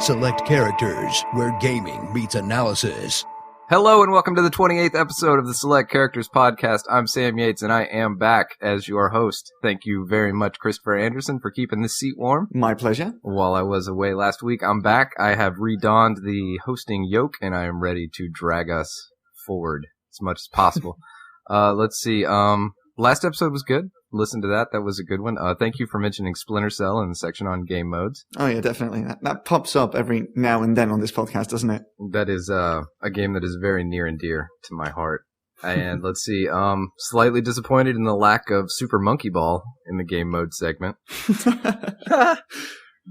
Select Characters, where gaming meets analysis. Hello and welcome to the 28th episode of the Select Characters podcast. I'm Sam Yates and I am back as your host. Thank you very much, Christopher Anderson, for keeping this seat warm. My pleasure. While I was away last week, I'm back. I have redonned the hosting yoke and I am ready to drag us forward as much as possible. Let's see. Last episode was good. Listen to that. That was a good one. Thank you for mentioning Splinter Cell in the section on game modes. Oh, yeah, definitely. That pops up every now and then on this podcast, doesn't it? That is a game that is very near and dear to my heart. And let's see. Slightly disappointed in the lack of Super Monkey Ball in the game mode segment. But that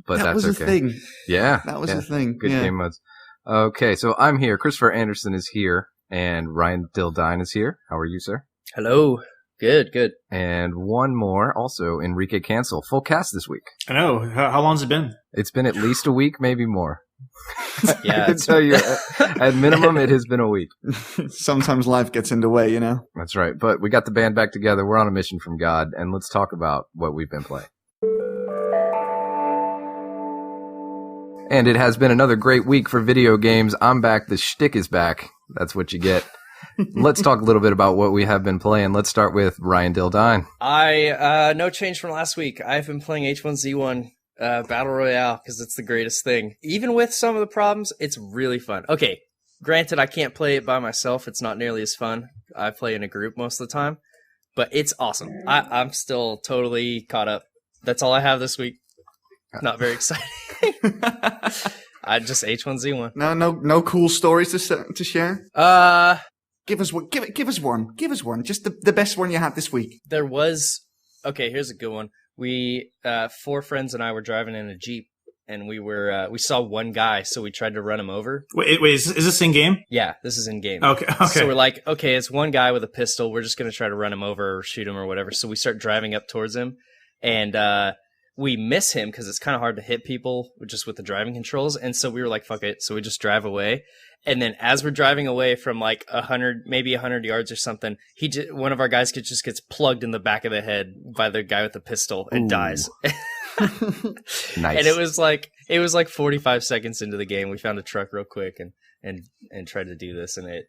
that's was okay. A thing. Yeah. That was a thing. Good yeah. game modes. Okay, so I'm here. Christopher Anderson is here. And Ryan Dildine is here. How are you, sir? Hello. Good. And one more, also Enrique Cancel. Full cast this week. I know. How long's it been? It's been at least a week, maybe more. Yeah, I can tell you, at minimum, it has been a week. Sometimes life gets in the way, you know? That's right. But we got the band back together. We're on a mission from God. And let's talk about what we've been playing. And it has been another great week for video games. I'm back. The shtick is back. That's what you get. Let's talk a little bit about what we have been playing. Let's start with Ryan Dildine. No change from last week. I've been playing H1Z1 Battle Royale because it's the greatest thing. Even with some of the problems, it's really fun. Okay, granted, I can't play it by myself. It's not nearly as fun. I play in a group most of the time, but it's awesome. I'm still totally caught up. That's all I have this week. Not very exciting. I just H1Z1. No cool stories to share? Give us one. Give us one. Just the best one you had this week. There was... Okay, here's a good one. We, 4 friends and I were driving in a Jeep, and we saw one guy, so we tried to run him over. Wait, is this in-game? Yeah, this is in-game. Okay. So we're like, okay, it's one guy with a pistol. We're just going to try to run him over or shoot him or whatever. So we start driving up towards him, and we miss him because it's kind of hard to hit people just with the driving controls. And so we were like, fuck it. So we just drive away. And then as we're driving away from like 100 yards or something, one of our guys just gets plugged in the back of the head by the guy with the pistol and dies. Nice. And it was like 45 seconds into the game. We found a truck real quick and tried to do this, and it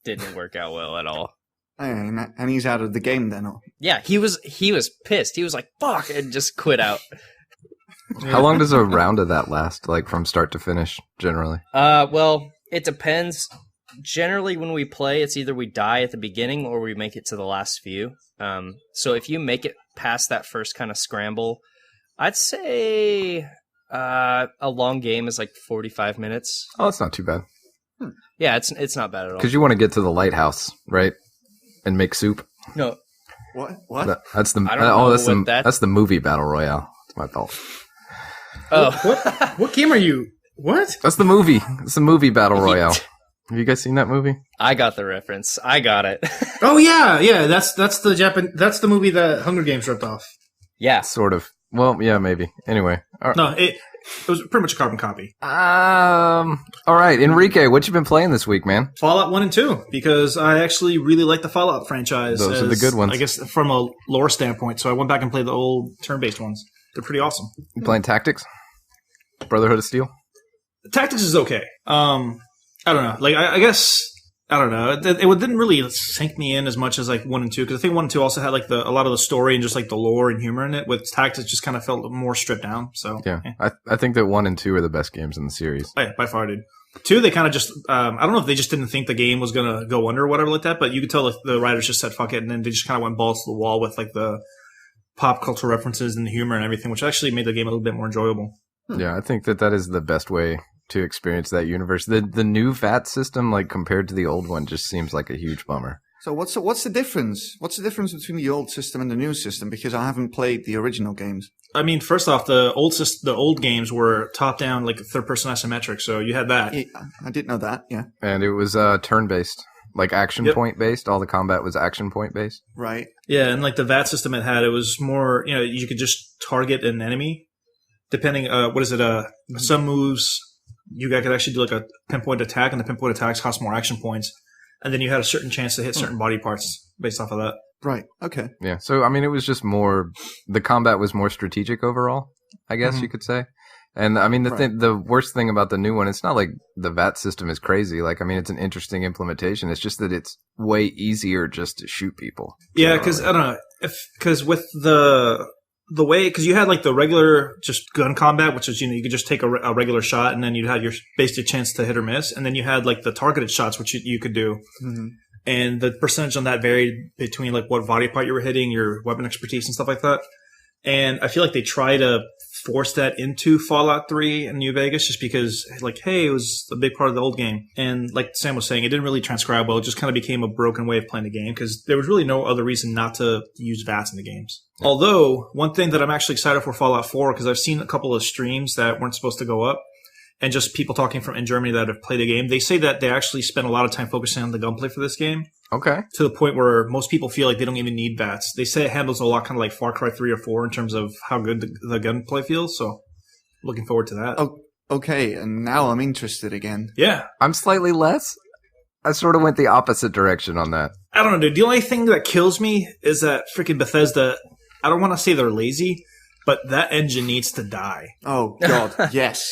didn't work out well at all. And he's out of the game then. Yeah, he was pissed. He was like, fuck, and just quit out. How long does a round of that last, like from start to finish, generally? Well, it depends. Generally, when we play, it's either we die at the beginning or we make it to the last few. So if you make it past that first kind of scramble, I'd say a long game is like 45 minutes. Oh, that's not too bad. Yeah, it's not bad at all. Because you want to get to the lighthouse, right? And make soup. No. What? That's the. I don't know that's the movie Battle Royale. It's my fault. Oh, What game are you? What? That's the movie. It's the movie Battle Royale. Have you guys seen that movie? I got the reference. I got it. Oh yeah. That's the movie that Hunger Games ripped off. Yeah. Sort of. Well, yeah, maybe. Anyway. No, it was pretty much a carbon copy. All right, Enrique, what you been playing this week, man? Fallout 1 and 2, because I actually really like the Fallout franchise. Those are the good ones. I guess from a lore standpoint. So I went back and played the old turn-based ones. They're pretty awesome. You playing Tactics? Brotherhood of Steel? Tactics is okay. I don't know. Like I guess I don't know. It didn't really sink me in as much as like 1 and 2, because I think 1 and 2 also had like a lot of the story and just like the lore and humor in it. With Tactics, just kind of felt more stripped down. So yeah. I think that 1 and 2 are the best games in the series. Oh, yeah, by far, dude. 2, they kind of just I don't know if they just didn't think the game was gonna go under or whatever like that, but you could tell the writers just said fuck it, and then they just kind of went balls to the wall with like the pop culture references and the humor and everything, which actually made the game a little bit more enjoyable. Yeah, I think that is the best way to experience that universe. The new VAT system, like compared to the old one, just seems like a huge bummer. So what's the difference? What's the difference between the old system and the new system? Because I haven't played the original games. I mean, first off, the old games were top down, like third-person isometric, so you had that. Yeah, I did know that. Yeah, and it was turn-based, like action point-based. All the combat was action point-based. Right. Yeah, and like the VAT system it was more, you could just target an enemy, depending. Some moves you could actually do like a pinpoint attack, and the pinpoint attacks cost more action points. And then you had a certain chance to hit certain body parts based off of that. Right. Okay. Yeah. So, I mean, it was just more, the combat was more strategic overall, I guess you could say. And I mean, the worst thing about the new one, it's not like the VAT system is crazy. Like, I mean, it's an interesting implementation. It's just that it's way easier just to shoot people. Yeah, because I don't know, because with the way, because you had like the regular just gun combat, which is, you could just take a regular shot and then you'd have your basically chance to hit or miss, and then you had like the targeted shots, which you could do. Mm-hmm. And the percentage on that varied between like what body part you were hitting, your weapon expertise and stuff like that. And I feel like they try to force that into Fallout 3 and New Vegas just because, like, hey, it was a big part of the old game. And like Sam was saying, it didn't really transcribe well. It just kind of became a broken way of playing the game because there was really no other reason not to use VATs in the games. Yeah. Although, one thing that I'm actually excited for Fallout 4, because I've seen a couple of streams that weren't supposed to go up, and just people talking from in Germany that have played the game, they say that they actually spent a lot of time focusing on the gunplay for this game. Okay. To the point where most people feel like they don't even need VATs. They say it handles a lot kind of like Far Cry 3 or 4 in terms of how good the gunplay feels. So, looking forward to that. Oh, okay, and now I'm interested again. Yeah. I'm slightly less. I sort of went the opposite direction on that. I don't know, dude. The only thing that kills me is that freaking Bethesda, I don't want to say they're lazy, but that engine needs to die. Oh, God, yes.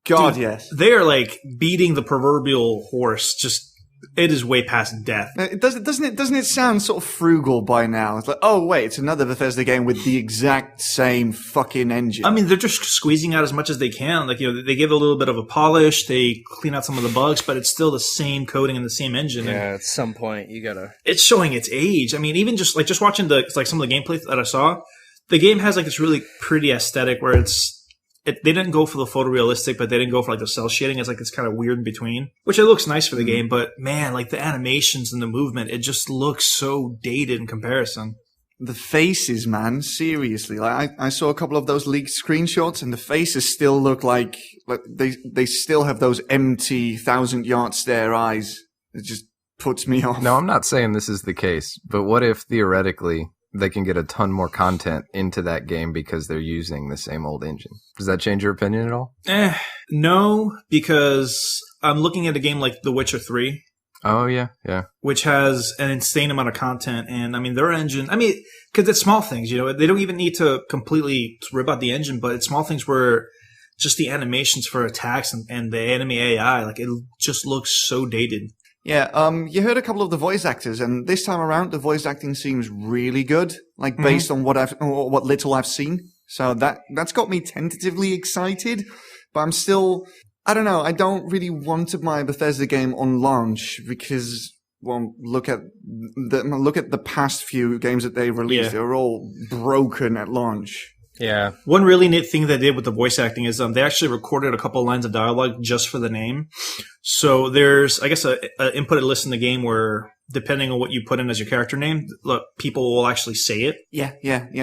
God, dude, yes. They are like beating the proverbial horse. Just, it is way past death. Doesn't it sound sort of frugal by now? It's like, oh wait, it's another Bethesda game with the exact same fucking engine. I mean, they're just squeezing out as much as they can. Like, they give it a little bit of a polish, they clean out some of the bugs, but it's still the same coding and the same engine. Yeah, and at some point you gotta. It's showing its age. I mean, even just watching some of the gameplay that I saw, the game has like this really pretty aesthetic where they didn't go for the photorealistic, but they didn't go for like the cell shading. It's like it's kind of weird in between, which it looks nice for the game. But man, like the animations and the movement, it just looks so dated in comparison. The faces, man, seriously. Like I saw a couple of those leaked screenshots, and the faces still look like they still have those empty 1,000-yard stare eyes. It just puts me off. No, I'm not saying this is the case, but what if theoretically they can get a ton more content into that game because they're using the same old engine? Does that change your opinion at all? No, because I'm looking at a game like The Witcher 3. Oh, yeah. Which has an insane amount of content. And, I mean, their engine, because it's small things, they don't even need to completely rip out the engine, but it's small things where just the animations for attacks and the enemy AI, like, it just looks so dated. Yeah, you heard a couple of the voice actors, and this time around, the voice acting seems really good, like based on what little I've seen. So that's got me tentatively excited, but I'm still, I don't know, I don't really want to buy a Bethesda game on launch because, well, look at the past few games that they released. Yeah. They're all broken at launch. Yeah. One really neat thing they did with the voice acting is they actually recorded a couple lines of dialogue just for the name. So there's, I guess, a inputted list in the game where, depending on what you put in as your character name, look, people will actually say it. Yeah.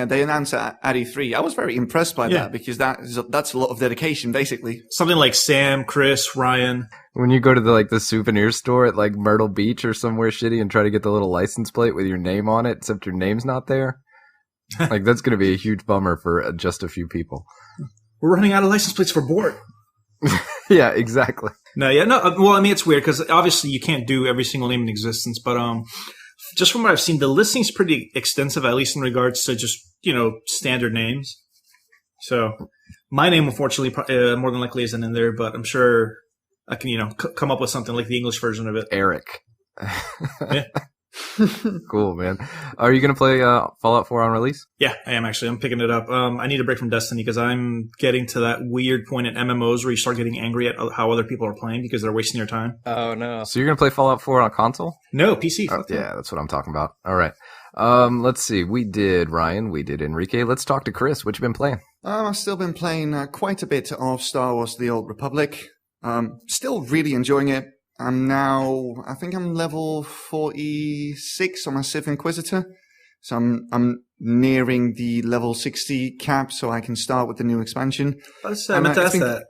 They announced it at E3. I was very impressed by that because that's a lot of dedication, basically. Something like Sam, Chris, Ryan. When you go to the souvenir store at like Myrtle Beach or somewhere shitty and try to get the little license plate with your name on it, except your name's not there. Like, that's going to be a huge bummer for just a few people. We're running out of license plates for Bort. Yeah, exactly. No. Well, it's weird because obviously you can't do every single name in existence, but just from what I've seen, the listing's pretty extensive, at least in regards to just, standard names. So my name, unfortunately, more than likely isn't in there, but I'm sure I can, come up with something like the English version of it. Eric. Yeah. Cool, man. Are you going to play Fallout 4 on release? Yeah, I am actually. I'm picking it up. I need a break from Destiny because I'm getting to that weird point in MMOs where you start getting angry at how other people are playing because they're wasting your time. Oh, no. So you're going to play Fallout 4 on console? No, PC. Oh, yeah, that's what I'm talking about. All right. Let's see. We did Ryan. We did Enrique. Let's talk to Chris. What you been playing? I've still been playing quite a bit of Star Wars The Old Republic. Still really enjoying it. I think I'm level 46 on my Sith Inquisitor. So I'm nearing the level 60 cap so I can start with the new expansion. I meant to ask that.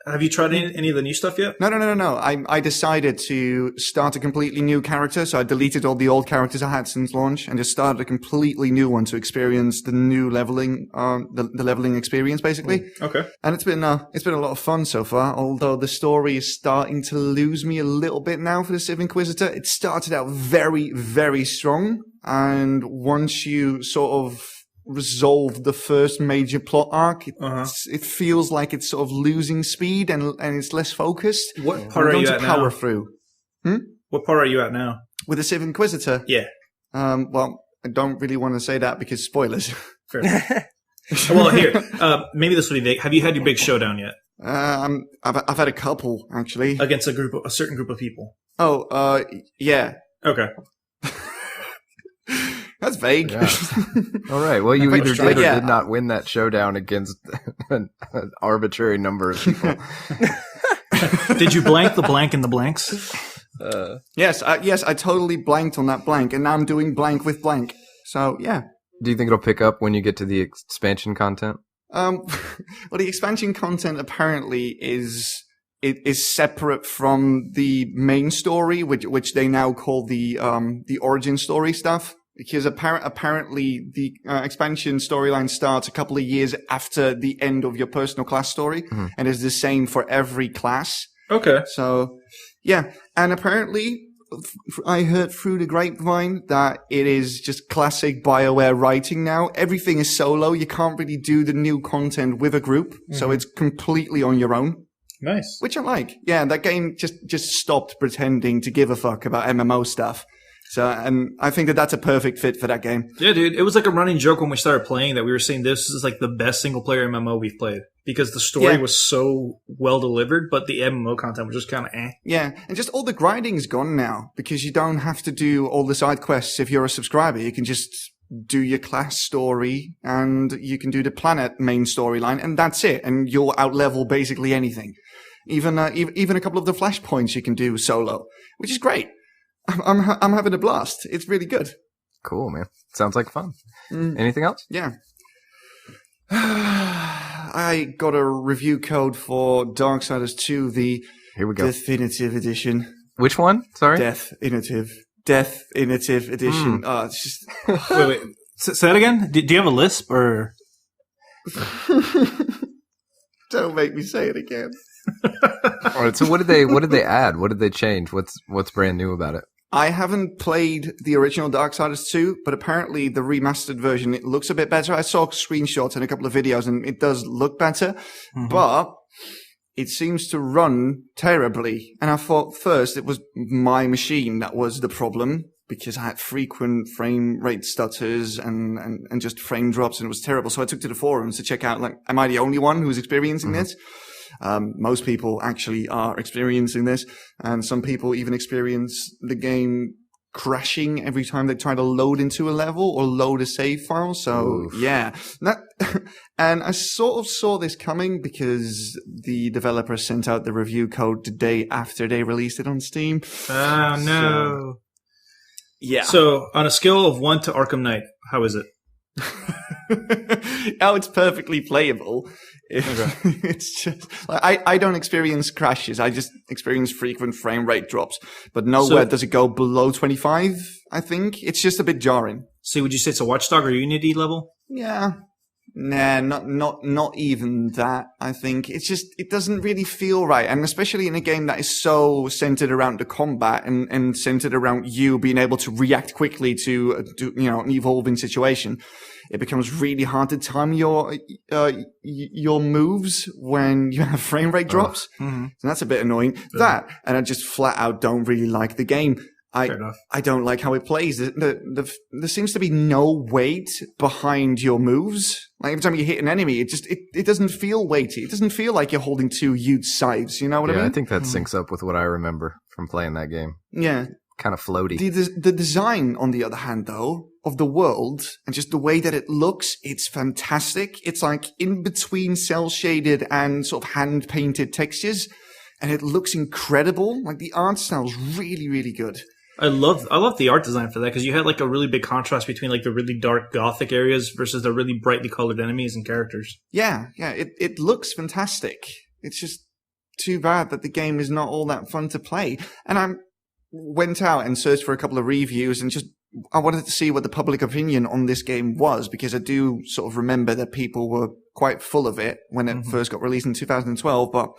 Have you tried any of the new stuff yet? No. I decided to start a completely new character, so I deleted all the old characters I had since launch and just started a completely new one to experience the new leveling, the leveling experience, basically. Okay. And it's been a lot of fun so far, although the story is starting to lose me a little bit now for the Civ Inquisitor. It started out very, very strong, and once you sort of resolved the first major plot arc. It feels like it's sort of losing speed and it's less focused. What part are you at power now? Through. What part are you at now? With the Civ Inquisitor? Yeah. Well, I don't really want to say that because spoilers. Fair enough. Well, here, maybe this will be vague. Have you had your big showdown yet? I've had a couple actually Against a certain group of people. Oh, yeah. Okay. That's vague. Yeah. All right. Well, you either did or Yeah. did not win that showdown against an arbitrary number of people. Did you blank the blank in the blanks? Yes, I totally blanked on that blank, and now I'm doing blank with blank. So, yeah. Do you think it'll pick up when you get to the expansion content? Well, the expansion content apparently is separate from the main story, which they now call the origin story stuff. Because apparently the expansion storyline starts a couple of years after the end of your personal class story, and is the same for every class. Okay. So, yeah. And apparently, I heard through the grapevine that it is just classic BioWare writing now. Everything is solo. You can't really do the new content with a group. So it's completely on your own. Nice. Which I like. Yeah, that game just stopped pretending to give a fuck about MMO stuff. So, and I think that that's a perfect fit for that game. Yeah, dude. It was like a running joke when we started playing that we were saying this is like the best single player MMO we've played because the story was so well delivered, but the MMO content was just kind of eh. Yeah, and just all the grinding's gone now because you don't have to do all the side quests if you're a subscriber. You can just do your class story and you can do the planet main storyline and that's it. And you'll outlevel basically anything. Even a couple of the flashpoints you can do solo, which is great. I'm having a blast. It's really good. Cool, man. Sounds like fun. Anything else? Yeah. I got a review code for Darksiders 2, the Here we go. definitive edition. Which one? Sorry? Definitive edition. Oh, it's just... Wait. Say that again? Do you have a lisp or? Don't make me say it again. All right. So what did they add? What did they change? What's brand new about it? I haven't played the original Darksiders 2, but apparently the remastered version, it looks a bit better. I saw screenshots and a couple of videos and it does look better, but it seems to run terribly. And I thought first it was my machine that was the problem because I had frequent frame rate stutters and just frame drops and it was terrible. So I took to the forums to check out, like, am I the only one who's experiencing this? Most people actually are experiencing this, and some people even experience the game crashing every time they try to load into a level or load a save file. So, yeah. And I sort of saw this coming because the developer sent out the review code the day after they released it on Steam. Oh, no. Yeah. So, on a scale of 1 to Arkham Knight, how is it? Oh, it's perfectly playable. It's just I don't experience crashes. I just experience frequent frame rate drops, but nowhere does it go below 25. I think it's just a bit jarring. So, would you say it's a Watchdog or Unity level? Yeah, nah, not even that. I think it's just it doesn't really feel right, and especially in a game that is so centered around the combat and centered around you being able to react quickly to an evolving situation. It becomes really hard to time your moves when you have frame rate drops. So that's a bit annoying. That, and I just flat out don't really like the game. I don't like how it plays. There seems to be no weight behind your moves. Like every time you hit an enemy, it doesn't feel weighty. It doesn't feel like you're holding two huge scythes. You know what I mean? I think that syncs up with what I remember from playing that game. Yeah. Kind of floaty. The design, on the other hand, though, of the world and just the way that it looks, it's fantastic. It's like in between cell shaded and sort of hand painted textures, and it looks incredible. Like the art style's really, really good. I love the art design for that because you had like a really big contrast between like the really dark gothic areas versus the really brightly colored enemies and characters. Yeah, it looks fantastic. It's just too bad that the game is not all that fun to play. And I went out and searched for a couple of reviews and I wanted to see what the public opinion on this game was, because I do sort of remember that people were quite full of it when it first got released in 2012, but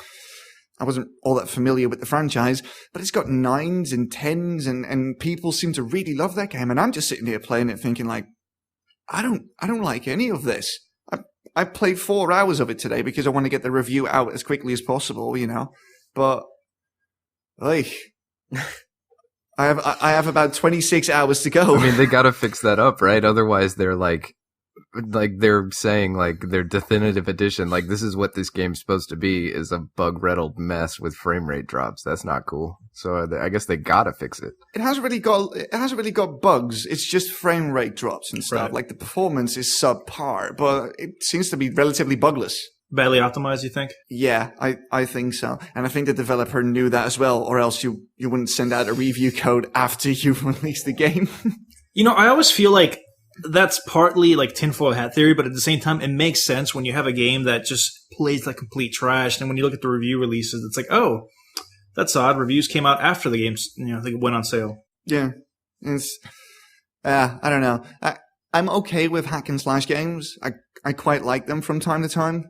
I wasn't all that familiar with the franchise. But it's got 9s and 10s and people seem to really love that game. And I'm just sitting here playing it thinking like, I don't like any of this. I played 4 hours of it today because I want to get the review out as quickly as possible, but like I have about 26 hours to go. I mean, they gotta fix that up, right? Otherwise they're like they're saying like their definitive edition, like this is what this game's supposed to be, is a bug-riddled mess with frame rate drops. That's not cool. So I guess they gotta fix it. It hasn't really got bugs. It's just frame rate drops and stuff. Right. Like the performance is subpar, but it seems to be relatively bugless. Badly optimized, you think? Yeah, I think so. And I think the developer knew that as well, or else you wouldn't send out a review code after you've released the game. I always feel like that's partly like tinfoil hat theory, but at the same time, it makes sense when you have a game that just plays like complete trash. And when you look at the review releases, it's like, oh, that's odd. Reviews came out after the game, I think it went on sale. Yeah. I don't know. I'm okay with hack and slash games. I quite like them from time to time,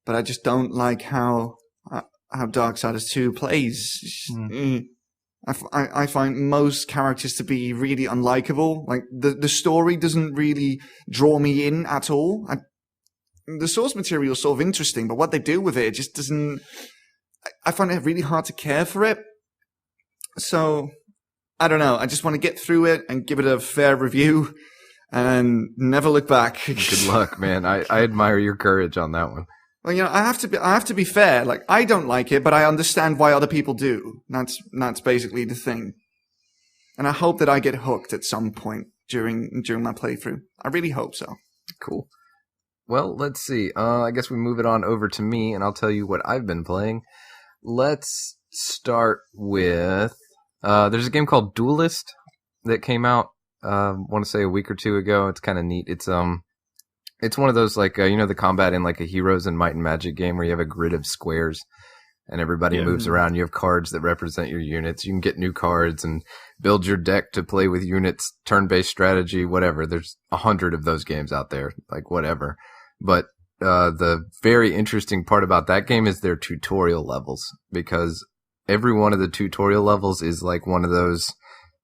but I just don't like how Darksiders 2 plays. I find most characters to be really unlikable. Like the story doesn't really draw me in at all. The source material is sort of interesting, but what they do with it just doesn't. I find it really hard to care for it. So I don't know. I just want to get through it and give it a fair review and never look back. Good luck, man. I admire your courage on that one. Well, I have to be fair. Like, I don't like it, but I understand why other people do. That's basically the thing. And I hope that I get hooked at some point during my playthrough. I really hope so. Cool. Well, let's see. I guess we move it on over to me, and I'll tell you what I've been playing. Let's start with... there's a game called Duelist that came out, I want to say a week or two ago. It's kind of neat. It's one of those, like, the combat in, like, a Heroes and Might and Magic game where you have a grid of squares and everybody moves around. You have cards that represent your units. You can get new cards and build your deck to play with units, turn-based strategy, whatever. There's 100 of those games out there, like, whatever. But the very interesting part about that game is their tutorial levels, because every one of the tutorial levels is, like, one of those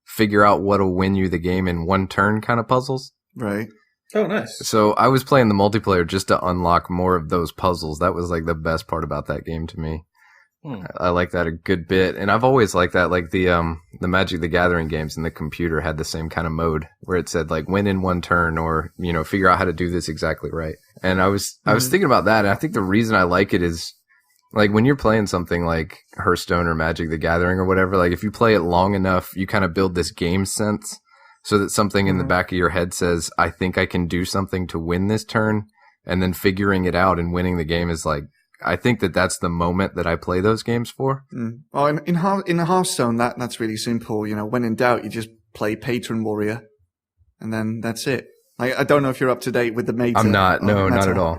figure out what'll win you the game in one turn kind of puzzles. Right. Oh, nice. So I was playing the multiplayer just to unlock more of those puzzles. That was like the best part about that game to me. I like that a good bit, and I've always liked that. Like the Magic the Gathering games in the computer had the same kind of mode where it said like win in one turn, or figure out how to do this exactly right. And I was thinking about that, and I think the reason I like it is like when you're playing something like Hearthstone or Magic the Gathering or whatever. Like if you play it long enough, you kind of build this game sense. So that something in the back of your head says, I think I can do something to win this turn, and then figuring it out and winning the game is like, I think that's the moment that I play those games for. Well, in Hearthstone, that's really simple. When in doubt, you just play Patron Warrior, and then that's it. I don't know if you're up to date with the meta. I'm not. No, not at all.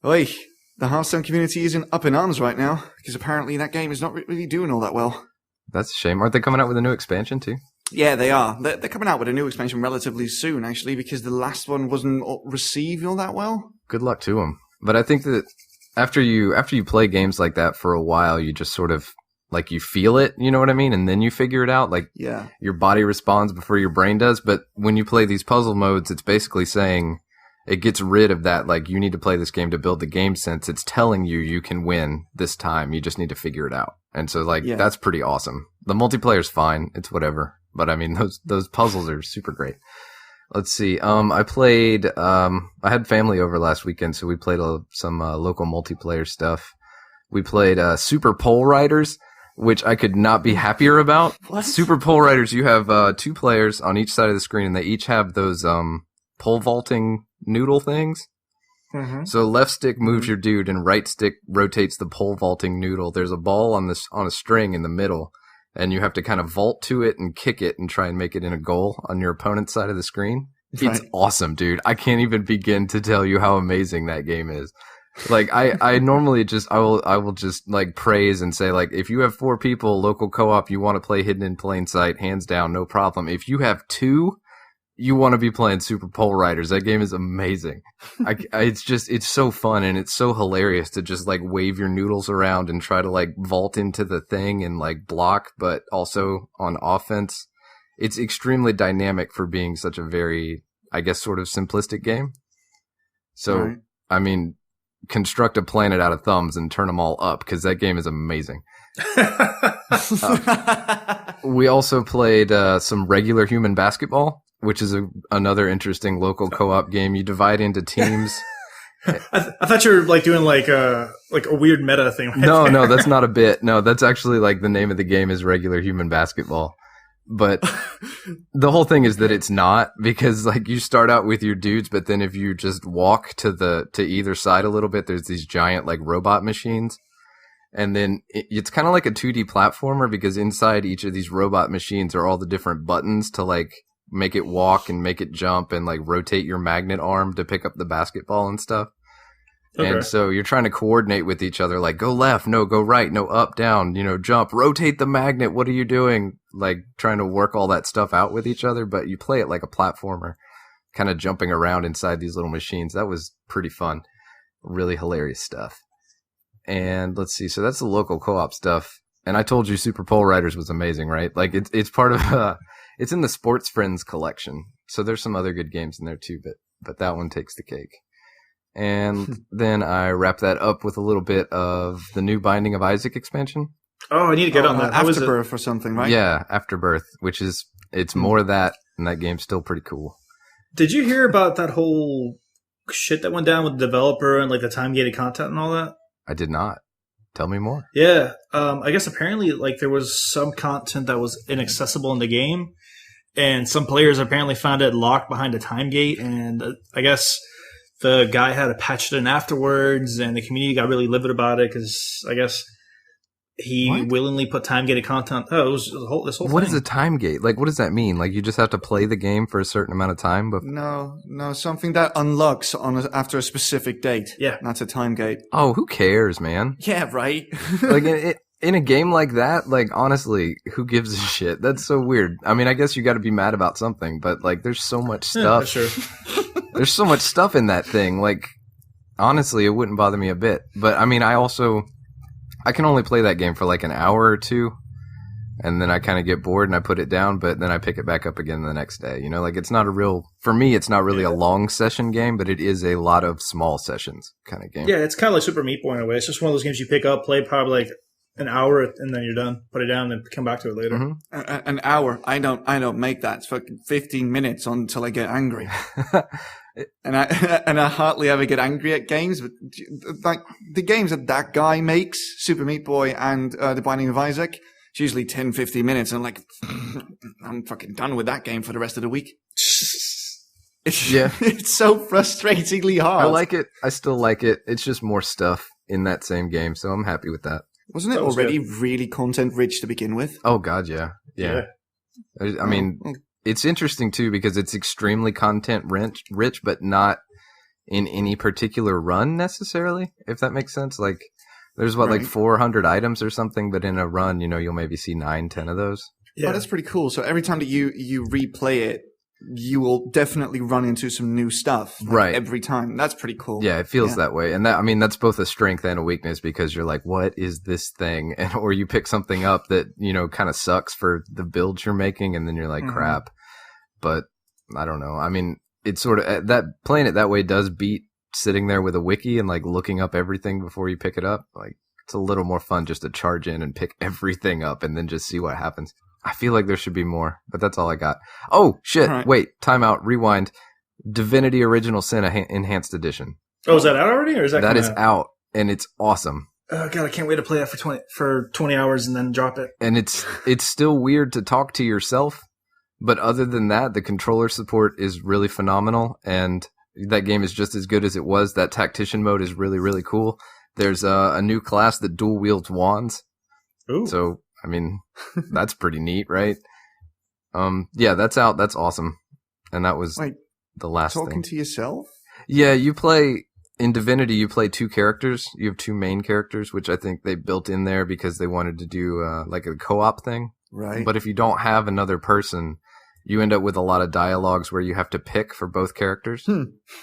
The Hearthstone community isn't up in arms right now, because apparently that game is not really doing all that well. That's a shame. Aren't they coming out with a new expansion too? Yeah, they are. They're coming out with a new expansion relatively soon, actually, because the last one wasn't received all that well. Good luck to them. But I think that after you play games like that for a while, you just sort of, like, you feel it, you know what I mean? And then you figure it out. Like, yeah, your body responds before your brain does. But when you play these puzzle modes, it's basically saying it gets rid of that, like, you need to play this game to build the game sense. It's telling you can win this time. You just need to figure it out. And so, like, that's pretty awesome. The multiplayer's fine. It's whatever. But I mean, those puzzles are super great. Let's see. I played. I had family over last weekend, so we played some local multiplayer stuff. We played Super Pole Riders, which I could not be happier about. What? Super Pole Riders. You have 2 players on each side of the screen, and they each have those pole vaulting noodle things. Mm-hmm. So left stick moves your dude, and right stick rotates the pole vaulting noodle. There's a ball on a string in the middle. And you have to kind of vault to it and kick it and try and make it in a goal on your opponent's side of the screen. It's awesome, dude. I can't even begin to tell you how amazing that game is. Like, I normally I will just like praise and say, like, if you have 4 people, local co-op, you want to play Hidden in Plain Sight, hands down, no problem. If you have 2, you want to be playing Super Pole Riders. That game is amazing. It's so fun, and it's so hilarious to just like wave your noodles around and try to like vault into the thing and like block, but also on offense. It's extremely dynamic for being such a very, I guess, sort of simplistic game. So, Right. I mean, construct a planet out of thumbs and turn them all up, because that game is amazing. We also played some regular human basketball, which is another interesting local co-op game. You divide into teams. I thought you were like doing like a weird meta thing. Right No, there. no, that's not a bit. No, that's actually like the name of the game is regular human basketball. But the whole thing is that it's not, because like you start out with your dudes, but then if you just walk to either side a little bit, there's these giant like robot machines. And then it's kind of like a 2D platformer, because inside each of these robot machines are all the different buttons to like make it walk and make it jump and like rotate your magnet arm to pick up the basketball and stuff. Okay. And so you're trying to coordinate with each other, like go left, no, go right, no, up, down, jump, rotate the magnet. What are you doing? Like trying to work all that stuff out with each other, but you play it like a platformer, kind of jumping around inside these little machines. That was pretty fun. Really hilarious stuff. And let's see. So that's the local co-op stuff. And I told you Super Pole Riders was amazing, right? Like it's part of, it's in the Sports Friends collection. So there's some other good games in there too, but that one takes the cake. And then I wrap that up with a little bit of the new Binding of Isaac expansion. Oh, I need to get on that. How is it? Afterbirth or something, right? Yeah, Afterbirth, which is, it's more of that, and that game's still pretty cool. Did you hear about that whole shit that went down with the developer and like the time-gated content and all that? I did not. Tell me more. Yeah, I guess apparently like there was some content that was inaccessible in the game, and some players apparently found it locked behind a time gate, and I guess the guy had to patch it in afterwards, and the community got really livid about it because I guess he willingly put time-gated content. Oh, it was this whole What thing. is a time gate? Like, what does that mean? Like, you just have to play the game for a certain amount of time? But No, something that unlocks after a specific date. Yeah. That's a time gate. oh, who cares, man? Yeah, right. Like, in a game like that, like, honestly, who gives a shit? That's so weird. I mean, I guess you got to be mad about something, but like, there's so much Yeah, stuff. sure. There's so much stuff in that thing. Like, honestly, it wouldn't bother me a bit. But I mean, I can only play that game for like an hour or two, and then I kind of get bored and I put it down, but then I pick it back up again the next day. Like it's not for me, it's not really a long session game, but it is a lot of small sessions kind of game. Yeah, it's kind of like Super Meat Boy in a way. It's just one of those games you pick up, play probably like an hour, and then you're done. Put it down and come back to it later. Mm-hmm. An hour. I don't make that. It's fucking 15 minutes until I get angry. And I hardly ever get angry at games, but like the games that guy makes, Super Meat Boy and The Binding of Isaac, it's usually 10, 15 minutes. And I'm like, I'm fucking done with that game for the rest of the week. Yeah. It's so frustratingly hard. I like it. I still like it. It's just more stuff in that same game, so I'm happy with that. Wasn't it That was already really content rich to begin with? Oh God, yeah. I mean, it's interesting too because it's extremely content rich, but not in any particular run necessarily. If that makes sense. Like, there's like 400 items or something, but in a run, you'll maybe see 9-10 of those. Yeah. Oh, that's pretty cool. So every time that you replay it, you will definitely run into some new stuff. Like, right. Every time. That's pretty cool. Yeah, it feels that way. And that's both a strength and a weakness because you're like, what is this thing? Or you pick something up that, kind of sucks for the builds you're making. And then you're like, crap. But I don't know. I mean, it's sort of that playing it that way does beat sitting there with a wiki and like looking up everything before you pick it up. Like, it's a little more fun just to charge in and pick everything up and then just see what happens. I feel like there should be more, but that's all I got. Oh, shit. Right. Wait, time out. Rewind. Divinity Original Sin Enhanced Edition. Oh, is that out already, or is that That coming is out, and it's awesome. Oh God, I can't wait to play that for 20 hours and then drop it. And it's still weird to talk to yourself, but other than that, the controller support is really phenomenal, and that game is just as good as it was. That tactician mode is really, really cool. There's a new class that dual wields wands. Ooh. So, I mean, that's pretty neat, right? Yeah, that's out. That's awesome. And that was the last Talking thing. to yourself? Yeah, in Divinity, you play two characters. You have two main characters, which I think they built in there because they wanted to do like a co-op thing. Right. But if you don't have another person, you end up with a lot of dialogues where you have to pick for both characters.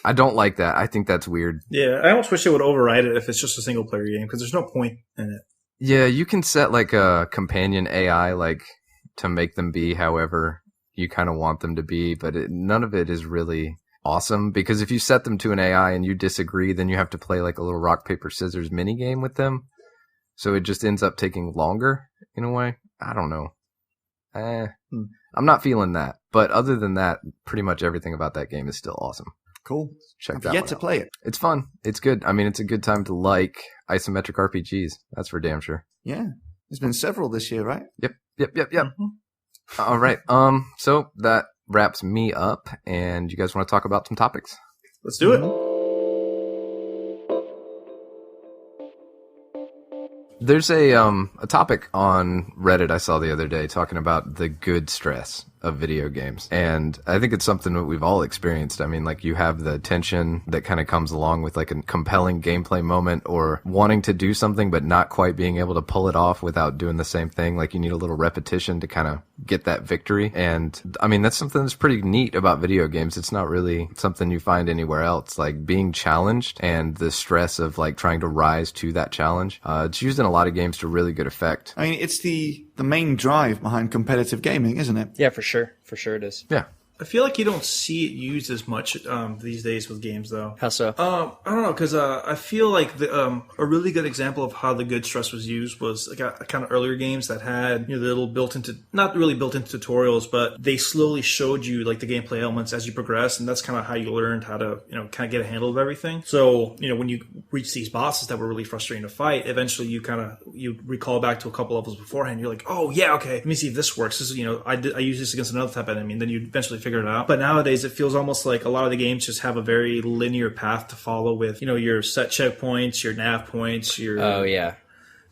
I don't like that. I think that's weird. Yeah, I almost wish they would override it if it's just a single player game because there's no point in it. Yeah, you can set like a companion AI like to make them be however you kind of want them to be, but none of it is really awesome, because if you set them to an AI and you disagree, then you have to play like a little rock, paper, scissors mini game with them. So it just ends up taking longer in a way. I don't know. I'm not feeling that. But other than that, pretty much everything about that game is still awesome. Cool. Check I've that yet one to out. play it. It's fun. It's good. I mean, it's a good time to like isometric RPGs. That's for damn sure. Yeah. There's been several this year, right? Yep. Mm-hmm. All right. So that wraps me up, and you guys want to talk about some topics? Let's do it. There's a topic on Reddit I saw the other day talking about the good stress of video games. And I think it's something that we've all experienced. I mean, like, you have the tension that kind of comes along with like a compelling gameplay moment, or wanting to do something but not quite being able to pull it off without doing the same thing. Like, you need a little repetition to kind of get that victory. And I mean, that's something that's pretty neat about video games. It's not really something you find anywhere else, like being challenged and the stress of like trying to rise to that challenge. It's used in a lot of games to really good effect. I mean, it's the main drive behind competitive gaming, isn't it? Yeah, for sure. For sure it is. Yeah. I feel like you don't see it used as much these days with games, though. How so? I don't know, because I feel like a really good example of how the good stress was used was like kind of earlier games that had, you know, the little not really built into tutorials, but they slowly showed you like the gameplay elements as you progress, and that's kind of how you learned how to, you know, kind of get a handle of everything. So, you know, when you reach these bosses that were really frustrating to fight, eventually you recall back to a couple levels beforehand. You're like, oh yeah, okay, let me see if this works. This is, you know, I use this against another type of enemy, and then you eventually figure it out. But nowadays it feels almost like a lot of the games just have a very linear path to follow with, you know, your set checkpoints, your nav points, your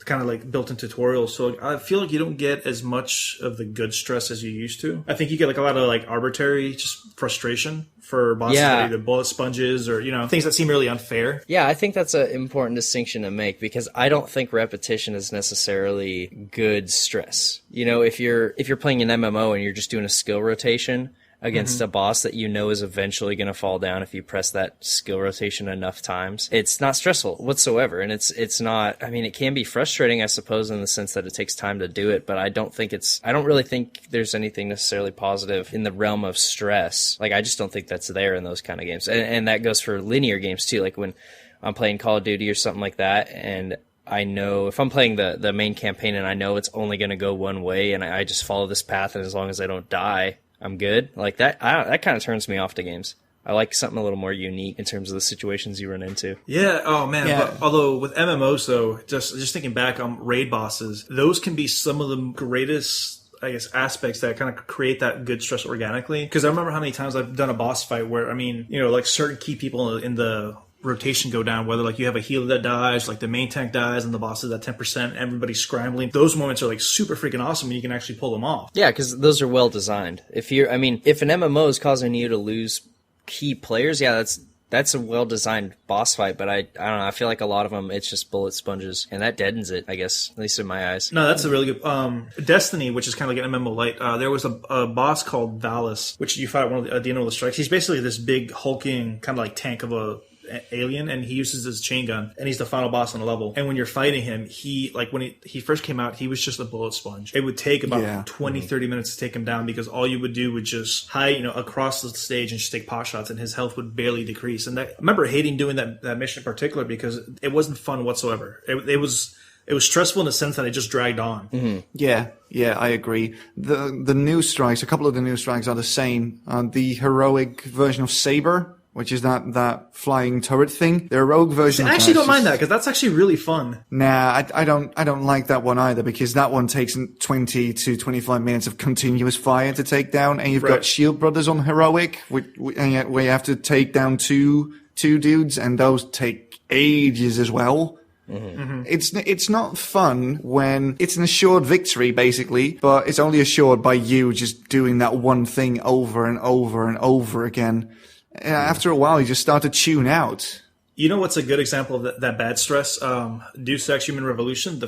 kind of like built-in tutorials. So I feel like you don't get as much of the good stress as you used to. I think you get like a lot of like arbitrary just frustration for bosses that are either bullet sponges or, you know, things that seem really unfair. Yeah, I think that's an important distinction to make, because I don't think repetition is necessarily good stress. You know, if you're playing an MMO and you're just doing a skill rotation against a boss that you know is eventually going to fall down if you press that skill rotation enough times, it's not stressful whatsoever. And it's not, I mean, it can be frustrating, I suppose, in the sense that it takes time to do it, but I don't really think there's anything necessarily positive in the realm of stress. Like, I just don't think that's there in those kind of games. And that goes for linear games too. Like when I'm playing Call of Duty or something like that, and I know if I'm playing the main campaign and I know it's only going to go one way, and I just follow this path, and as long as I don't die, I'm good. Like that kind of turns me off to games. I like something a little more unique in terms of the situations you run into. Yeah. Oh man. Yeah. But although with MMOs though, just thinking back on raid bosses, those can be some of the greatest, I guess, aspects that kind of create that good stress organically. Because I remember how many times I've done a boss fight where, I mean, you know, like certain key people in the rotation go down, whether like you have a healer that dies, like the main tank dies and the boss is at 10%, everybody's scrambling. Those moments are like super freaking awesome and you can actually pull them off. Yeah, because those are well designed. If an MMO is causing you to lose key players, yeah, that's a well designed boss fight. But I don't know, I feel like a lot of them, it's just bullet sponges, and that deadens it, I guess, at least in my eyes. No, that's a really good Destiny, which is kind of like an MMO light. There was a boss called Valis, which you fight one of the Dino of the Strikes. He's basically this big hulking kind of like tank of a alien, and he uses his chain gun, and he's the final boss on the level. And when you're fighting him, he, like, when he first came out, he was just a bullet sponge. It would take about 20-30 minutes to take him down, because all you would do would just hide, you know, across the stage and just take pot shots, and his health would barely decrease. And I remember hating doing that mission in particular, because it wasn't fun whatsoever. It was stressful in the sense that it just dragged on. Mm-hmm. Yeah, I agree. The new strikes, a couple of the new strikes are the same. The heroic version of Saber, which is that flying turret thing. The heroic version. I actually don't mind that, because that's actually really fun. Nah, I don't like that one either, because that one takes 20 to 25 minutes of continuous fire to take down, and you've got Shield Brothers on heroic, where you have to take down two dudes, and those take ages as well. Mm-hmm. It's not fun when it's an assured victory, basically, but it's only assured by you just doing that one thing over and over and over again. After a while, you just start to tune out. You know what's a good example of that bad stress? Deus Ex Human Revolution.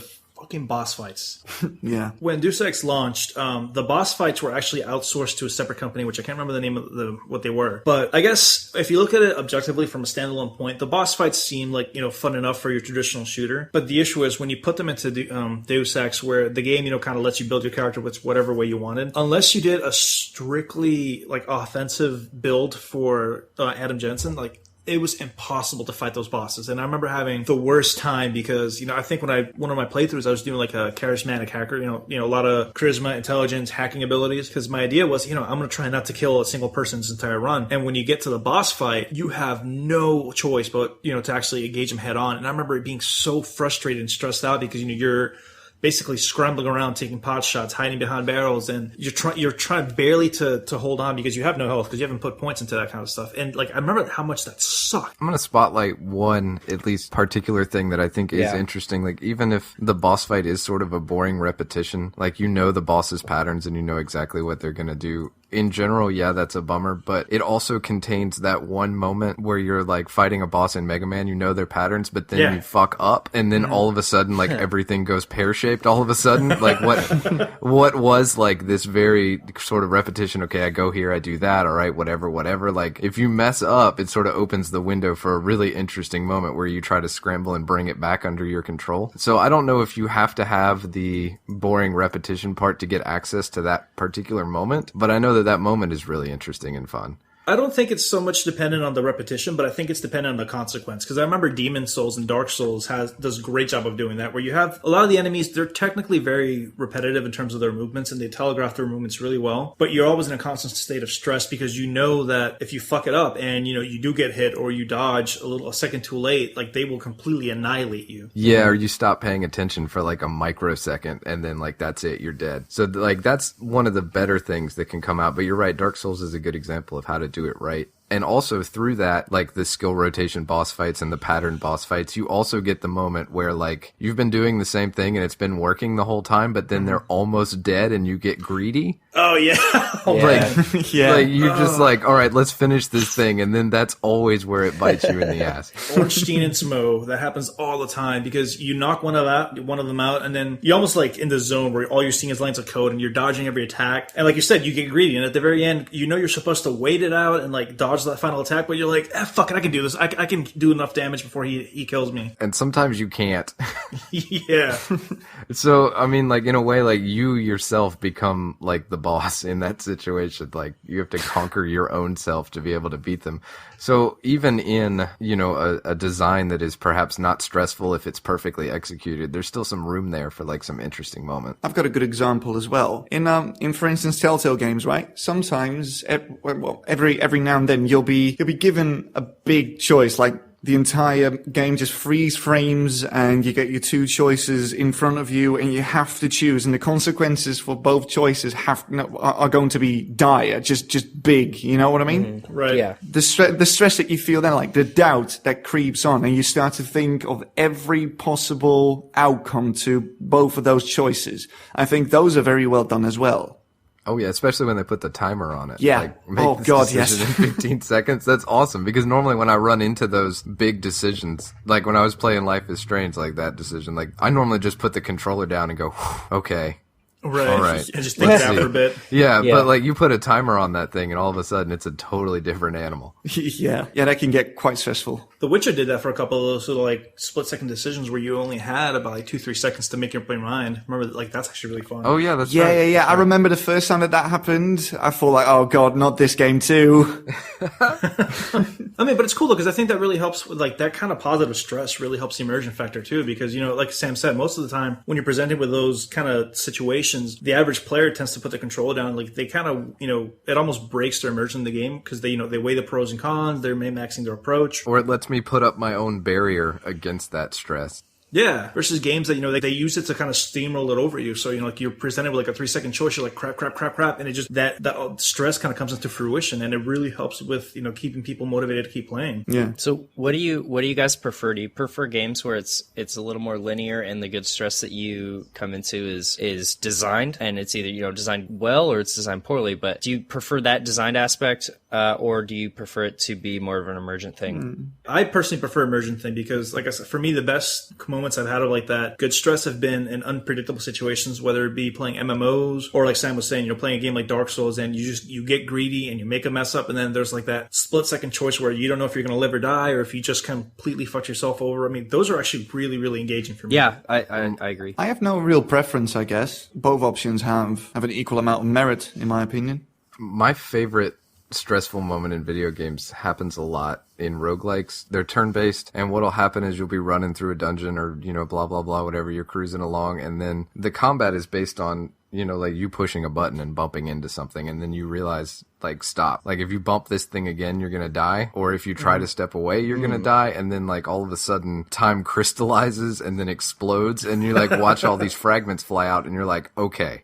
fucking boss fights. Yeah. When Deus Ex launched, the boss fights were actually outsourced to a separate company, which I can't remember the name of what they were. But I guess if you look at it objectively from a standalone point, the boss fights seem like, fun enough for your traditional shooter. But the issue is when you put them into Deus Ex, where the game, kind of lets you build your character with whatever way you wanted, unless you did a strictly like offensive build for Adam Jensen, like, it was impossible to fight those bosses. And I remember having the worst time because, I think one of my playthroughs, I was doing like a charismatic hacker, a lot of charisma, intelligence, hacking abilities. Because my idea was, I'm going to try not to kill a single person's entire run. And when you get to the boss fight, you have no choice but, to actually engage them head on. And I remember being so frustrated and stressed out because, you're basically scrambling around, taking pot shots, hiding behind barrels, and you're trying barely to hold on because you have no health because you haven't put points into that kind of stuff. And like I remember how much that sucked. I'm gonna spotlight one at least particular thing that I think is interesting. Like even if the boss fight is sort of a boring repetition, like the boss's patterns and exactly what they're gonna do. In general, yeah, that's a bummer, but it also contains that one moment where you're like fighting a boss in Mega Man, their patterns, but then you fuck up, and then all of a sudden, like everything goes pear-shaped all of a sudden. Like what was like this very sort of repetition, okay, I go here, I do that, all right, whatever. Like if you mess up, it sort of opens the window for a really interesting moment where you try to scramble and bring it back under your control. So I don't know if you have to have the boring repetition part to get access to that particular moment, but I know that moment is really interesting and fun. I don't think it's so much dependent on the repetition, but I think it's dependent on the consequence. Because I remember Demon Souls and Dark Souls does a great job of doing that, where you have a lot of the enemies, they're technically very repetitive in terms of their movements, and they telegraph their movements really well. But you're always in a constant state of stress because you know that if you fuck it up and you do get hit or you dodge a second too late, like they will completely annihilate you. Yeah, or you stop paying attention for like a microsecond, and then like that's it, you're dead. So like that's one of the better things that can come out. But you're right, Dark Souls is a good example of how to do it right. And also through that, like the skill rotation boss fights and the pattern boss fights, you also get the moment where like you've been doing the same thing and it's been working the whole time, but then they're almost dead and you get greedy. Oh yeah. Like you're just like, all right, let's finish this thing. And then that's always where it bites you in the ass. Ornstein and Smo, that happens all the time because you knock one of them out and then you're almost like in the zone where all you're seeing is lines of code and you're dodging every attack. And like you said, you get greedy. And at the very end, you're supposed to wait it out and like dodge that final attack, but you're like, fuck it, I can do this. I can do enough damage before he kills me. And sometimes you can't. Yeah. So, I mean, like, in a way, like, you yourself become, like, the boss in that situation. Like, you have to conquer your own self to be able to beat them. So, even in, a design that is perhaps not stressful if it's perfectly executed, there's still some room there for, like, some interesting moments. I've got a good example as well. In for instance, Telltale games, right? Sometimes, every now and then, you'll be given a big choice, like the entire game just freeze frames and you get your two choices in front of you and you have to choose, and the consequences for both choices are going to be dire, just big, you know what I mean? Mm-hmm. Right. Yeah. The stress that you feel then, like the doubt that creeps on, and you start to think of every possible outcome to both of those choices. I think those are very well done as well. Oh yeah, especially when they put the timer on it. Yeah. Like, make this decision in 15 seconds. That's awesome, because normally when I run into those big decisions, like when I was playing Life is Strange, like that decision, like I normally just put the controller down and go, okay. Right. All right. And just think that for a bit. Yeah, but like you put a timer on that thing and all of a sudden it's a totally different animal. Yeah, that can get quite stressful. The Witcher did that for a couple of those sort of like split-second decisions where you only had about like 2-3 seconds to make your brain mind. Remember, like that's actually really fun. Oh yeah, that's right. Yeah. That's I remember the first time that happened. I thought like, oh god, not this game too. I mean, but it's cool though, because I think that really helps with like that kind of positive stress really helps the immersion factor too, because like Sam said, most of the time when you're presented with those kind of situations, the average player tends to put the controller down. Like they kind of, it almost breaks their immersion in the game because they weigh the pros and cons. They're min-maxing their approach. Or it lets me put up my own barrier against that stress. Yeah, versus games that, they use it to kind of steamroll it over you. So, like you're presented with like a 3-second choice, you're like crap. And it just, that stress kind of comes into fruition, and it really helps with, keeping people motivated to keep playing. Yeah. So what do you guys prefer? Do you prefer games where it's a little more linear and the good stress that you come into is designed, and it's either, designed well or it's designed poorly, but do you prefer that designed aspect or do you prefer it to be more of an emergent thing? I personally prefer emergent thing because, like I said, for me, the best moments I've had of like that good stress have been in unpredictable situations, whether it be playing MMOs or like Sam was saying, playing a game like Dark Souls and you get greedy and you make a mess up, and then there's like that split second choice where you don't know if you're going to live or die or if you just completely fuck yourself over. I mean, those are actually really, really engaging for me. Yeah, I agree. I have no real preference, I guess. Both options have an equal amount of merit, in my opinion. My favorite stressful moment in video games happens a lot in roguelikes. They're turn-based, and what'll happen is you'll be running through a dungeon or, blah, blah, blah, whatever, you're cruising along, and then the combat is based on, like you pushing a button and bumping into something, and then you realize, like, stop. Like, if you bump this thing again, you're gonna die, or if you try to step away, you're gonna die, and then, like, all of a sudden, time crystallizes and then explodes, and you, like, watch all these fragments fly out, and you're like, okay,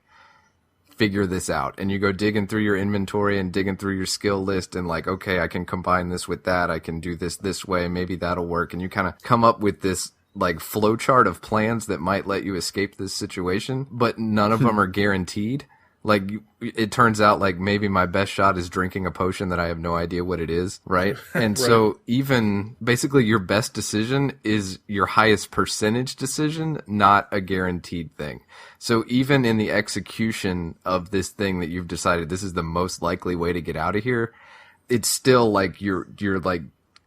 figure this out. And you go digging through your inventory and digging through your skill list and like, okay, I can combine this with that. I can do this way. Maybe that'll work. And you kind of come up with this like flowchart of plans that might let you escape this situation, but none of them are guaranteed. Like, it turns out, like, maybe my best shot is drinking a potion that I have no idea what it is, right? And so even, basically, your best decision is your highest percentage decision, not a guaranteed thing. So even in the execution of this thing that you've decided this is the most likely way to get out of here, it's still, like, you're like,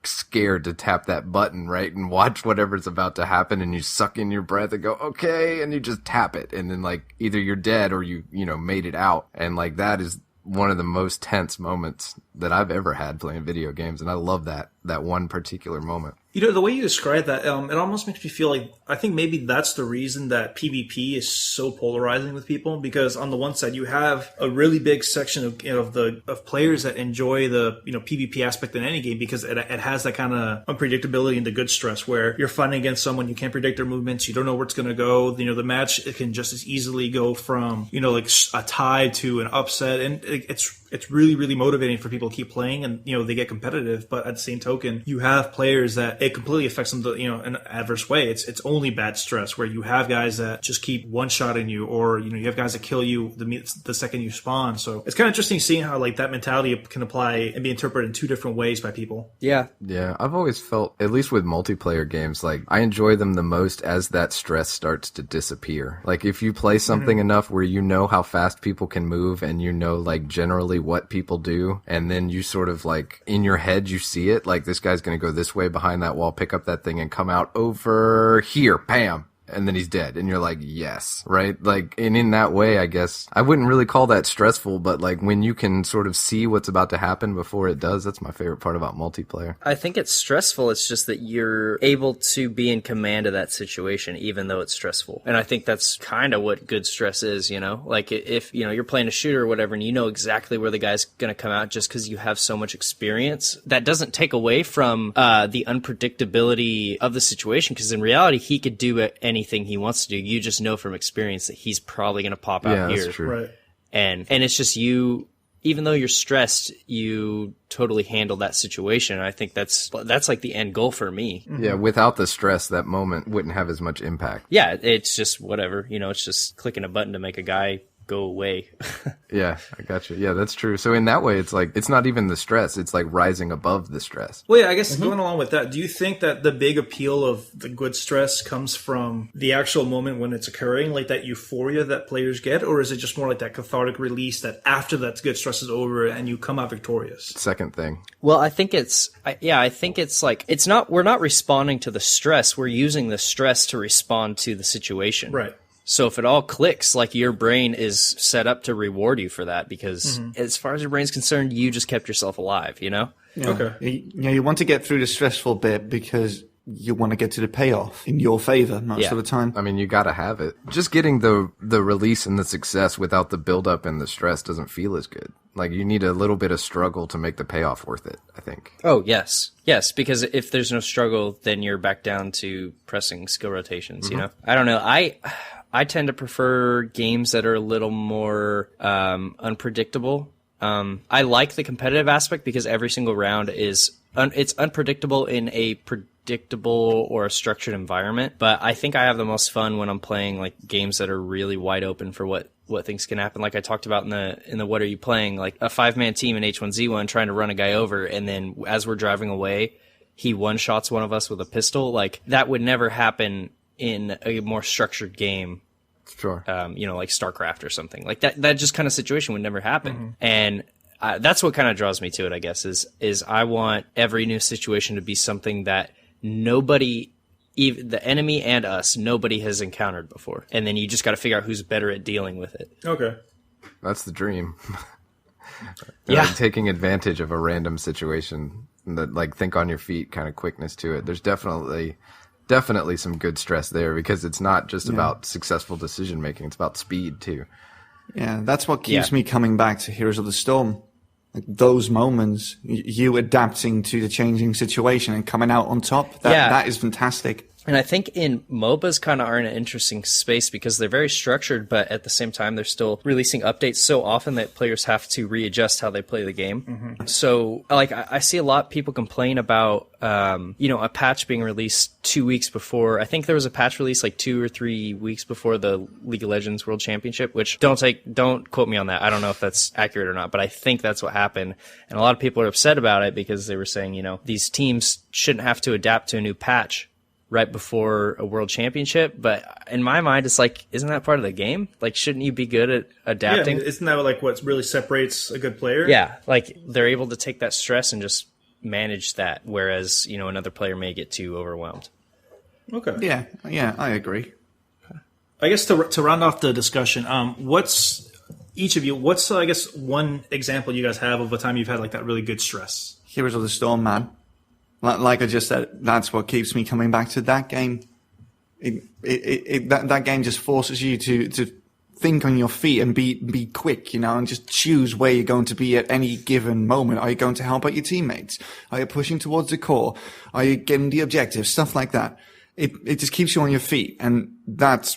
scared to tap that button, right, and watch whatever's about to happen, and you suck in your breath and go, okay, and you just tap it, and then like either you're dead or you made it out, and like that is one of the most tense moments that I've ever had playing video games, and I love that one particular moment. The way you describe that, it almost makes me feel like, I think maybe that's the reason that PvP is so polarizing with people, because on the one side, you have a really big section of players that enjoy the, PvP aspect in any game because it has that kind of unpredictability and the good stress where you're fighting against someone, you can't predict their movements, you don't know where it's going to go. The match, it can just as easily go from, like a tie to an upset, and it's really, really motivating for people to keep playing, and, they get competitive, but at the same token, you have players that it completely affects them, in an adverse way. It's only bad stress where you have guys that just keep one-shotting you, or, you have guys that kill you the second you spawn. So it's kind of interesting seeing how, like, that mentality can apply and be interpreted in two different ways by people. Yeah. Yeah. I've always felt, at least with multiplayer games, like, I enjoy them the most as that stress starts to disappear. Like, if you play something enough where you know how fast people can move and like, generally what people do, and then you sort of, like, in your head, you see it, like, this guy's gonna go this way behind that wall, pick up that thing and come out over here, bam, and then he's dead, and you're like, yes, right? Like, and in that way, I guess I wouldn't really call that stressful, but like when you can sort of see what's about to happen before it does, that's my favorite part about multiplayer. I think it's stressful. It's just that you're able to be in command of that situation, even though it's stressful. And I think that's kind of what good stress is, like if, you're playing a shooter or whatever, and you know exactly where the guy's going to come out just because you have so much experience, that doesn't take away from the unpredictability of the situation. Because in reality, he could do anything he wants to do. You just know from experience that he's probably going to pop out here. That's true. Right. And it's just you, even though you're stressed, you totally handle that situation. I think that's like the end goal for me. Yeah, without the stress, that moment wouldn't have as much impact. Yeah, it's just whatever. It's just clicking a button to make a guy go away. Yeah, I got you. Yeah, that's true. So in that way, it's like, it's not even the stress. It's like rising above the stress. Well, yeah, I guess going along with that, do you think that the big appeal of the good stress comes from the actual moment when it's occurring, like that euphoria that players get? Or is it just more like that cathartic release that after that good stress is over and you come out victorious? Second thing. Well, I think it's like, we're not responding to the stress. We're using the stress to respond to the situation. Right. So if it all clicks, like your brain is set up to reward you for that because as far as your brain's concerned, you just kept yourself alive, Yeah. Okay. You want to get through the stressful bit because you want to get to the payoff in your favor most of the time. I mean, you got to have it. Just getting the release and the success without the buildup and the stress doesn't feel as good. Like, you need a little bit of struggle to make the payoff worth it, I think. Oh, yes. Yes, because if there's no struggle, then you're back down to pressing skill rotations, I don't know. I tend to prefer games that are a little more unpredictable. I like the competitive aspect because every single round is it's unpredictable in a predictable or a structured environment. But I think I have the most fun when I'm playing like games that are really wide open for what what things can happen. Like I talked about in the what are you playing? Like a 5-man team in H1Z1 trying to run a guy over, and then as we're driving away, he one-shots one of us with a pistol. Like that would never happen in a more structured game. Sure. Like StarCraft or something like that. That just kind of situation would never happen. And that's what kind of draws me to it, I guess, is I want every new situation to be something that nobody, even the enemy and us, nobody has encountered before. And then you just got to figure out who's better at dealing with it. Okay. That's the dream. Yeah. Like taking advantage of a random situation, that like think on your feet kind of quickness to it. There's definitely some good stress there, because it's not just about successful decision making, it's about speed too. Yeah, that's what keeps me coming back to Heroes of the Storm. Like those moments, you adapting to the changing situation and coming out on top, that is fantastic. And I think in MOBAs kind of are in an interesting space because they're very structured, but at the same time, they're still releasing updates so often that players have to readjust how they play the game. So, like, I see a lot of people complain about, a patch being released 2 weeks before. I think there was a patch release like 2 or 3 weeks before the League of Legends World Championship, which don't quote me on that. I don't know if that's accurate or not, but I think that's what happened. And a lot of people are upset about it because they were saying, these teams shouldn't have to adapt to a new patch right before a world championship. But in my mind, it's like, isn't that part of the game? Like, shouldn't you be good at adapting? Yeah, isn't that like what really separates a good player? Yeah, like they're able to take that stress and just manage that, whereas, another player may get too overwhelmed. Okay. Yeah, I agree. I guess to round off the discussion, what's I guess one example you guys have of a time you've had like that really good stress? Heroes of the Storm, man. Like I just said, that's what keeps me coming back to that game. That game just forces you to think on your feet and be quick, and just choose where you're going to be at any given moment. Are you going to help out your teammates? Are you pushing towards the core? Are you getting the objective? Stuff like that. It just keeps you on your feet, and that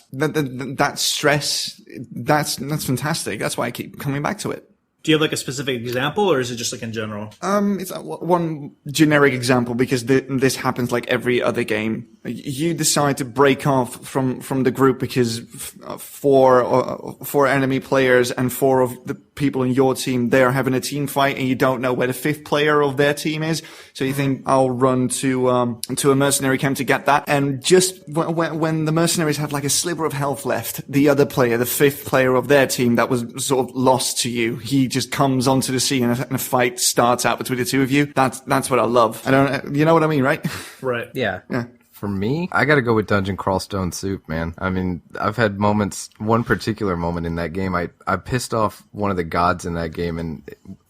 stress, that's fantastic. That's why I keep coming back to it. Do you have like a specific example, or is it just like in general? It's one generic example, because this happens like every other game. You decide to break off from the group because four enemy players and 4 of the people in your team, they're having a team fight, and you don't know where the 5th player of their team is. So you think, I'll run to a mercenary camp to get that. And just when the mercenaries have like a sliver of health left, the other player, the 5th player of their team that was sort of lost to you, he just comes onto the scene and a fight starts out between the two of you. That's what I love. You know what I mean, right? Right. Yeah. For me, I gotta go with Dungeon Crawl Stone Soup, man. I mean, I've had moments, one particular moment in that game, I pissed off one of the gods in that game, and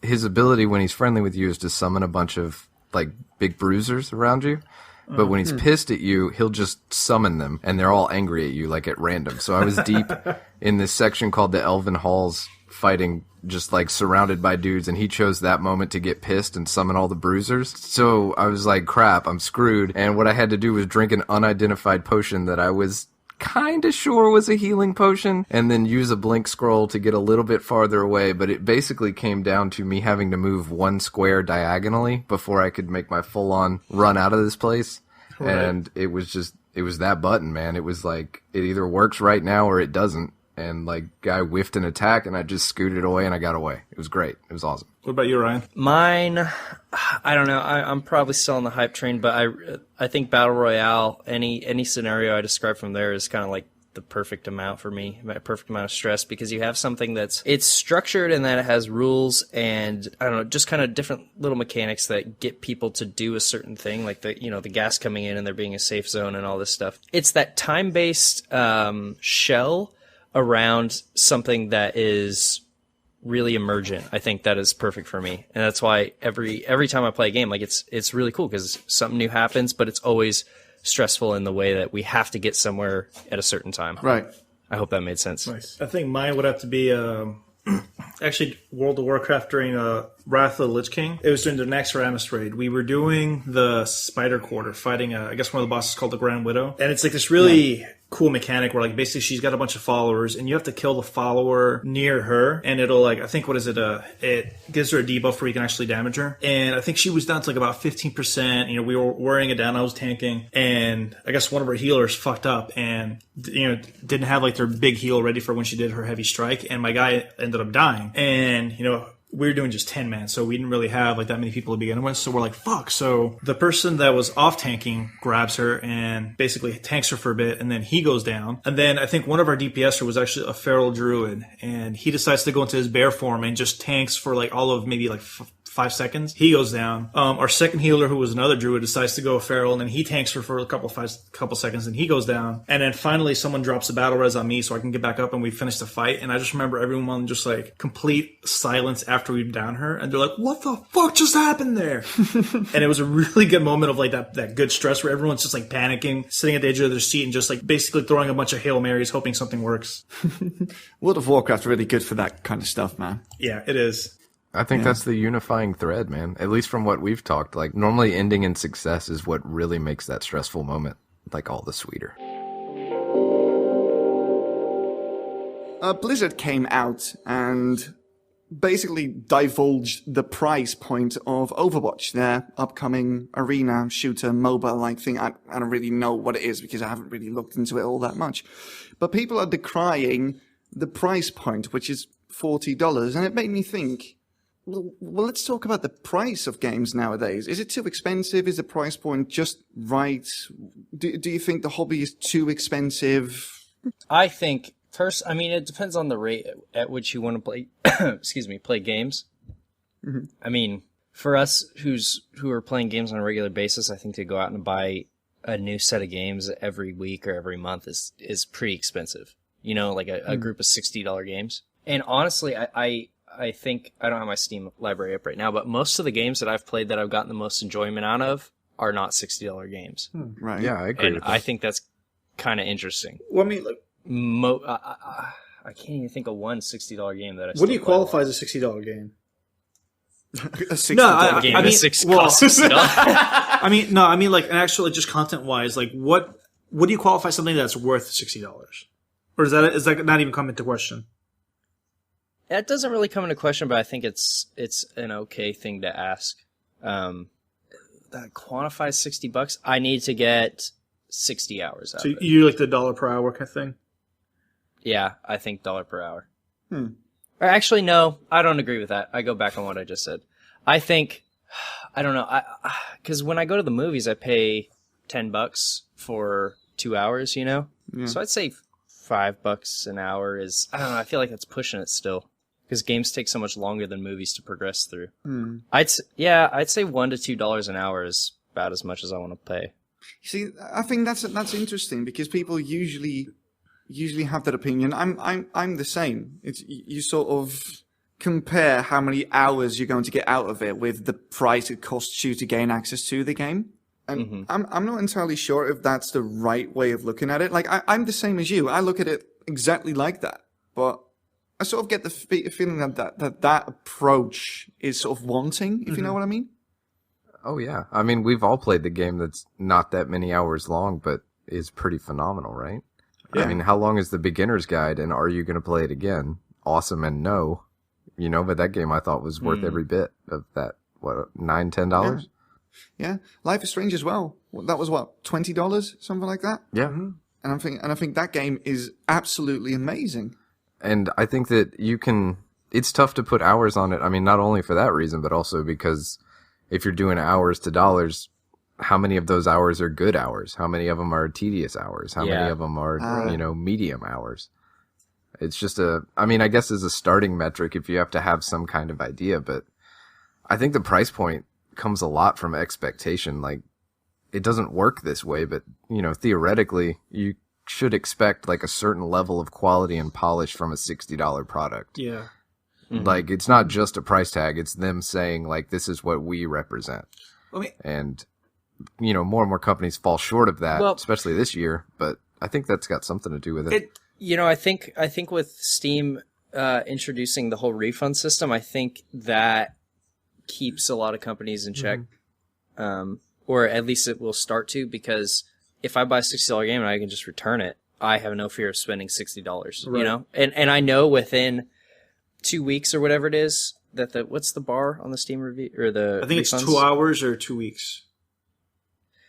his ability when he's friendly with you is to summon a bunch of, like, big bruisers around you. But when he's pissed at you, he'll just summon them, and they're all angry at you, like, at random. So I was deep in this section called the Elven Halls, fighting just like surrounded by dudes, and he chose that moment to get pissed and summon all the bruisers. So I was like, crap, I'm screwed. And what I had to do was drink an unidentified potion that I was kind of sure was a healing potion, and then use a blink scroll to get a little bit farther away. But it basically came down to me having to move 1 square diagonally before I could make my full-on run out of this place. Right. And it was that button, man. It was like, it either works right now or it doesn't. And like, guy whiffed an attack, and I just scooted away, and I got away. It was great. It was awesome. What about you, Ryan? Mine, I don't know. I'm probably still on the hype train, but I think Battle Royale, any scenario I describe from there is kind of like the perfect amount for me, a perfect amount of stress, because you have something it's structured and that it has rules and, I don't know, just kind of different little mechanics that get people to do a certain thing, like the gas coming in and there being a safe zone and all this stuff. It's that time-based shell around something that is really emergent. I think that is perfect for me. And that's why every time I play a game, like it's really cool because something new happens, but it's always stressful in the way that we have to get somewhere at a certain time. Right. I hope that made sense. Nice. I think mine would have to be actually World of Warcraft during Wrath of the Lich King. It was during the Naxxramas raid. We were doing the Spider Quarter, fighting I guess one of the bosses called the Grand Widow. And it's like this really cool mechanic where like basically she's got a bunch of followers and you have to kill the follower near her and it'll like, I think, what is it? It gives her a debuff where you can actually damage her. And I think she was down to like about 15%. You know, we were wearing it down. I was tanking and I guess one of her healers fucked up and, you know, didn't have like their big heal ready for when she did her heavy strike. And my guy ended up dying. And, you know, we were doing just 10 man, so we didn't really have like that many people to begin with. So we're like, fuck. So the person that was off tanking grabs her and basically tanks her for a bit, and then he goes down. And then I think one of our DPSer was actually a feral druid, and he decides to go into his bear form and just tanks for like all of maybe like 5 seconds. He goes down. Our second healer, who was another druid, decides to go feral, and then he tanks for a couple seconds, and he goes down. And then finally, someone drops a battle res on me, so I can get back up, and we finish the fight. And I just remember everyone just like complete silence after we down her, and they're like, "What the fuck just happened there?" And it was a really good moment of like that good stress where everyone's just like panicking, sitting at the edge of their seat, and just like basically throwing a bunch of Hail Marys, hoping something works. World of Warcraft's really good for that kind of stuff, man. Yeah, it is. I think that's the unifying thread, man. At least from what we've talked. Like, normally ending in success is what really makes that stressful moment, like, all the sweeter. Blizzard came out and basically divulged the price point of Overwatch, their upcoming arena shooter MOBA-like thing. I don't really know what it is because I haven't really looked into it all that much. But people are decrying the price point, which is $40, and it made me think, well, let's talk about the price of games nowadays. Is it too expensive? Is the price point just right? Do you think the hobby is too expensive? I think first, I mean, it depends on the rate at which you want to play. Play games. Mm-hmm. I mean, for us who are playing games on a regular basis, I think to go out and buy a new set of games every week or every month is pretty expensive. You know, like a group of $60 games. And honestly, I think, I don't have my Steam library up right now, but most of the games that I've played that I've gotten the most enjoyment out of are not $60 games. Right. Yeah, I agree And with that. I think that's kind of interesting. Well, I mean, like, I can't even think of one $60 game that I what do you qualify as a $60 game? A $60 No, game. I mean, costs $60. I mean, like, actually, just content-wise, like, what do you qualify something that's worth $60? Or is that not even come into question? That doesn't really come into question, but I think it's an okay thing to ask. That quantifies $60. I need to get 60 hours out of it. So you like the dollar per hour kind of thing? Yeah, I think $1 per hour. Or actually, no, I don't agree with that. I go back on what I just said. I think, I don't know, because when I go to the movies, I pay $10 for 2 hours, you know? Yeah. So I'd say $5 an hour is, I don't know, I feel like that's pushing it still. Because games take so much longer than movies to progress through. I'd say $1 to $2 an hour is about as much as I want to pay. You see, I think that's interesting because people usually have that opinion. I'm the same. It's you sort of compare how many hours you're going to get out of it with the price it costs you to gain access to the game. And I'm not entirely sure if that's the right way of looking at it. Like I'm the same as you. I look at it exactly like that, but I sort of get the feeling that approach is sort of wanting, if you know what I mean. Oh, yeah. I mean, we've all played the game that's not that many hours long, but is pretty phenomenal, right? Yeah. I mean, how long is the beginner's guide, and are you going to play it again? Awesome and no. You know, but that game I thought was worth every bit of that, $9, $10? Yeah. Life is Strange as well. That was $20, something like that? Yeah. And I think that game is absolutely amazing. And I think that it's tough to put hours on it. I mean, not only for that reason, but also because if you're doing hours to dollars, how many of those hours are good hours? How many of them are tedious hours? How many of them are, medium hours? It's just I guess as a starting metric, if you have to have some kind of idea, but I think the price point comes a lot from expectation. Like, it doesn't work this way, but, theoretically, you should expect like a certain level of quality and polish from a $60 product. Yeah. Like, it's not just a price tag. It's them saying, like, this is what we represent. And, more and more companies fall short of that, especially this year. But I think that's got something to do with it. I think with Steam introducing the whole refund system, I think that keeps a lot of companies in check. Or at least it will start to, because if I buy a $60 game and I can just return it, I have no fear of spending $60. Right. You know, and I know within 2 weeks or whatever it is that what's the bar on the Steam review or the I think it's refunds? 2 hours or 2 weeks.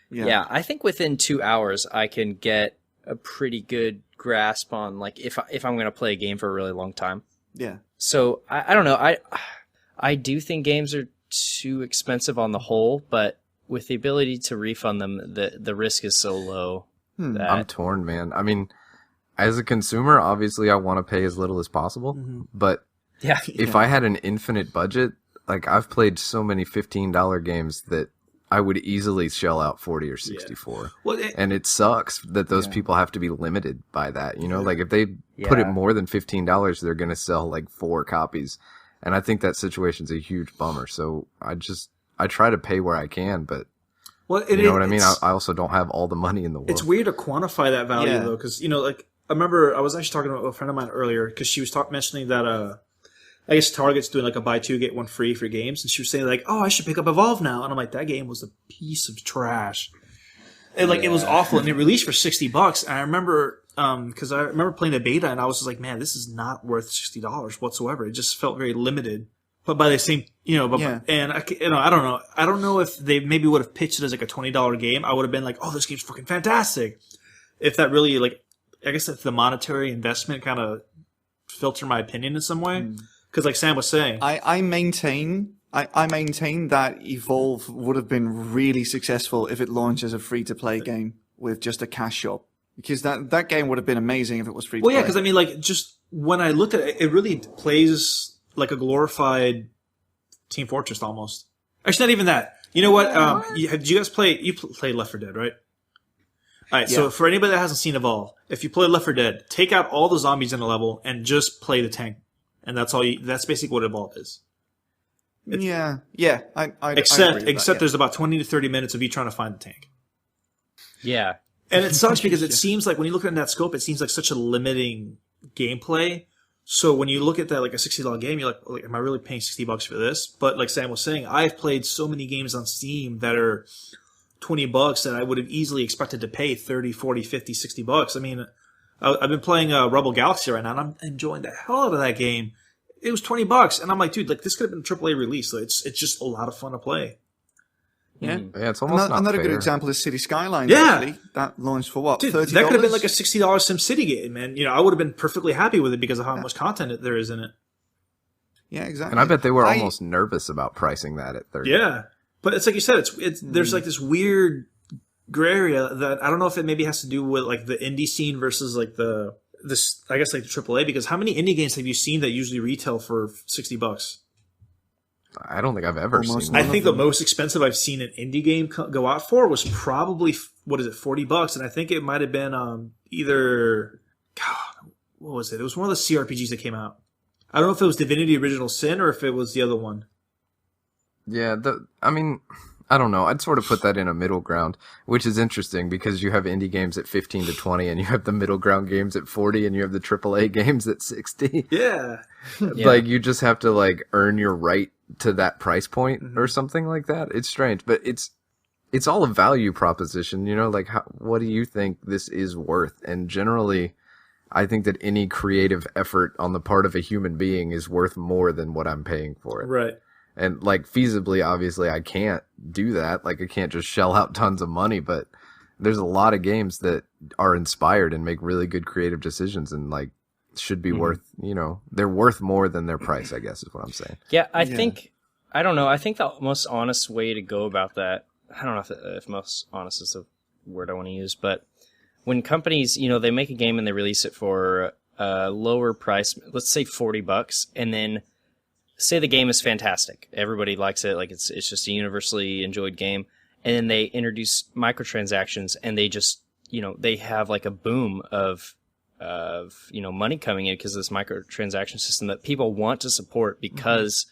Yeah, I think within 2 hours I can get a pretty good grasp on like if I'm going to play a game for a really long time. Yeah. So I don't know. I do think games are too expensive on the whole, but with the ability to refund them, the risk is so low. That I'm torn, man. I mean, as a consumer, obviously I want to pay as little as possible, but yeah, if I had an infinite budget, like I've played so many $15 games that I would easily shell out 40 or 64. Well, And it sucks that those people have to be limited by that. You know, like if they put it Yeah. more than $15, they're going to sell like 4 copies. And I think that situation's a huge bummer. So I try to pay where I can, but you know what I mean? I also don't have all the money in the world. It's weird to quantify that value Yeah. though, because like I remember I was actually talking to a friend of mine earlier because she was mentioning that I guess Target's doing like a buy 2 get 1 free for games, and she was saying like, "Oh, I should pick up Evolve now," and I'm like, "That game was a piece of trash." And like it was awful, and it released for $60. And I remember because I remember playing the beta, and I was just like, "Man, this is not worth $60 whatsoever." It just felt very limited. But by the same, and I don't know. I don't know if they maybe would have pitched it as like a $20 game. I would have been like, "Oh, this game's fucking fantastic." If that really like, I guess if the monetary investment kind of filtered my opinion in some way. Because like Sam was saying, I maintain that Evolve would have been really successful if it launched as a free-to-play game with just a cash shop. Because that game would have been amazing if it was free to play. well, yeah, because I mean, like, just when I looked at it, it really plays like a glorified Team Fortress almost. Actually, not even that. You know what? Did you guys play? You played Left 4 Dead, right? All right. Yeah. So for anybody that hasn't seen Evolve, if you play Left 4 Dead, take out all the zombies in a level and just play the tank, and that's all. That's basically what Evolve is. Yeah. I agree with Except that, there's about 20 to 30 minutes of you trying to find the tank. yeah. And it sucks because it seems like when you look at it in that scope, it seems like such a limiting gameplay. So when you look at that like a $60 game, you're like, am I really paying $60 for this? But like Sam was saying, I've played so many games on Steam that are $20 that I would have easily expected to pay 30, 40, 50, $60. I mean, I've been playing Rebel Galaxy right now, and I'm enjoying the hell out of that game. It was $20, and I'm like, dude, like this could have been a AAA release. So it's just a lot of fun to play. Yeah. Yeah, it's almost not Another fair. good example is City Skylines, Yeah. actually. That launched for what, Dude, $30? that could have been like a $60 SimCity game, man. I would have been perfectly happy with it because of how much content there is in it. Yeah, exactly. And I bet they were almost nervous about pricing that at 30. Yeah, but it's like you said, it's there's like this weird gray area that I don't know if it maybe has to do with like the indie scene versus like the AAA. Because how many indie games have you seen that usually retail for $60? I don't think I've ever Almost seen none I one. think the most expensive I've seen an indie game go out for was probably $40, and I think it might have been either what was it? It was one of the CRPGs that came out. I don't know if it was Divinity Original Sin or if it was the other one. Yeah, I mean, I don't know. I'd sort of put that in a middle ground, which is interesting because you have indie games at 15 to 20 and you have the middle ground games at 40 and you have the AAA games at 60. Yeah. Like you just have to like earn your right to that price point or something like that. It's strange, but it's all a value proposition, like what do you think this is worth? And generally, I think that any creative effort on the part of a human being is worth more than what I'm paying for it. Right. And like feasibly, obviously, I can't do that. Like I can't just shell out tons of money, but there's a lot of games that are inspired and make really good creative decisions and like should be worth, they're worth more than their price, I guess is what I'm saying. Yeah, I think the most honest way to go about that, I don't know if most honest is the word I want to use, but when companies, they make a game and they release it for a lower price, let's say $40, and then say the game is fantastic. Everybody likes it, like it's just a universally enjoyed game, and then they introduce microtransactions and they just, they have like a boom of money coming in because of this microtransaction system that people want to support because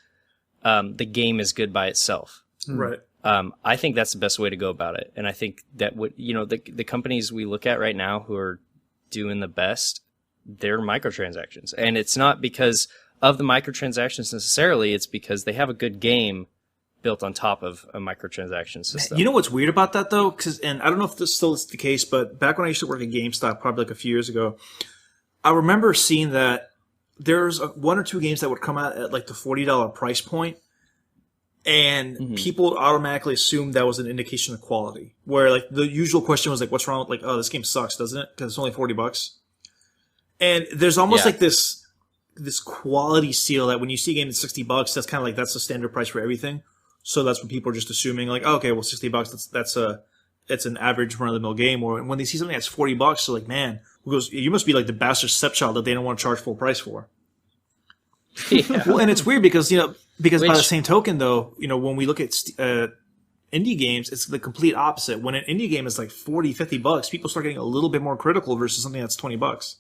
the game is good by itself. Right. I think that's the best way to go about it. And I think that the companies we look at right now who are doing the best, they're microtransactions. And it's not because of the microtransactions necessarily, it's because they have a good game built on top of a microtransaction system. You know what's weird about that though? And I don't know if this still is the case, but back when I used to work at GameStop, probably like a few years ago, I remember seeing that there's one or two games that would come out at like the $40 price point, and people automatically assumed that was an indication of quality. Where like the usual question was like, "What's wrong with like? Oh, this game sucks, doesn't it? Because it's only $40." And there's almost like this quality seal that when you see a game at $60, that's kind of like that's the standard price for everything. So that's when people are just assuming like, oh, okay, well, $60, that's an average run of the mill game. Or when they see something that's $40, they're like, man, you must be like the bastard stepchild that they don't want to charge full price for. Yeah. Well, and it's weird because by the same token though, when we look at indie games, it's the complete opposite. When an indie game is like $40-$50, people start getting a little bit more critical versus something that's $20.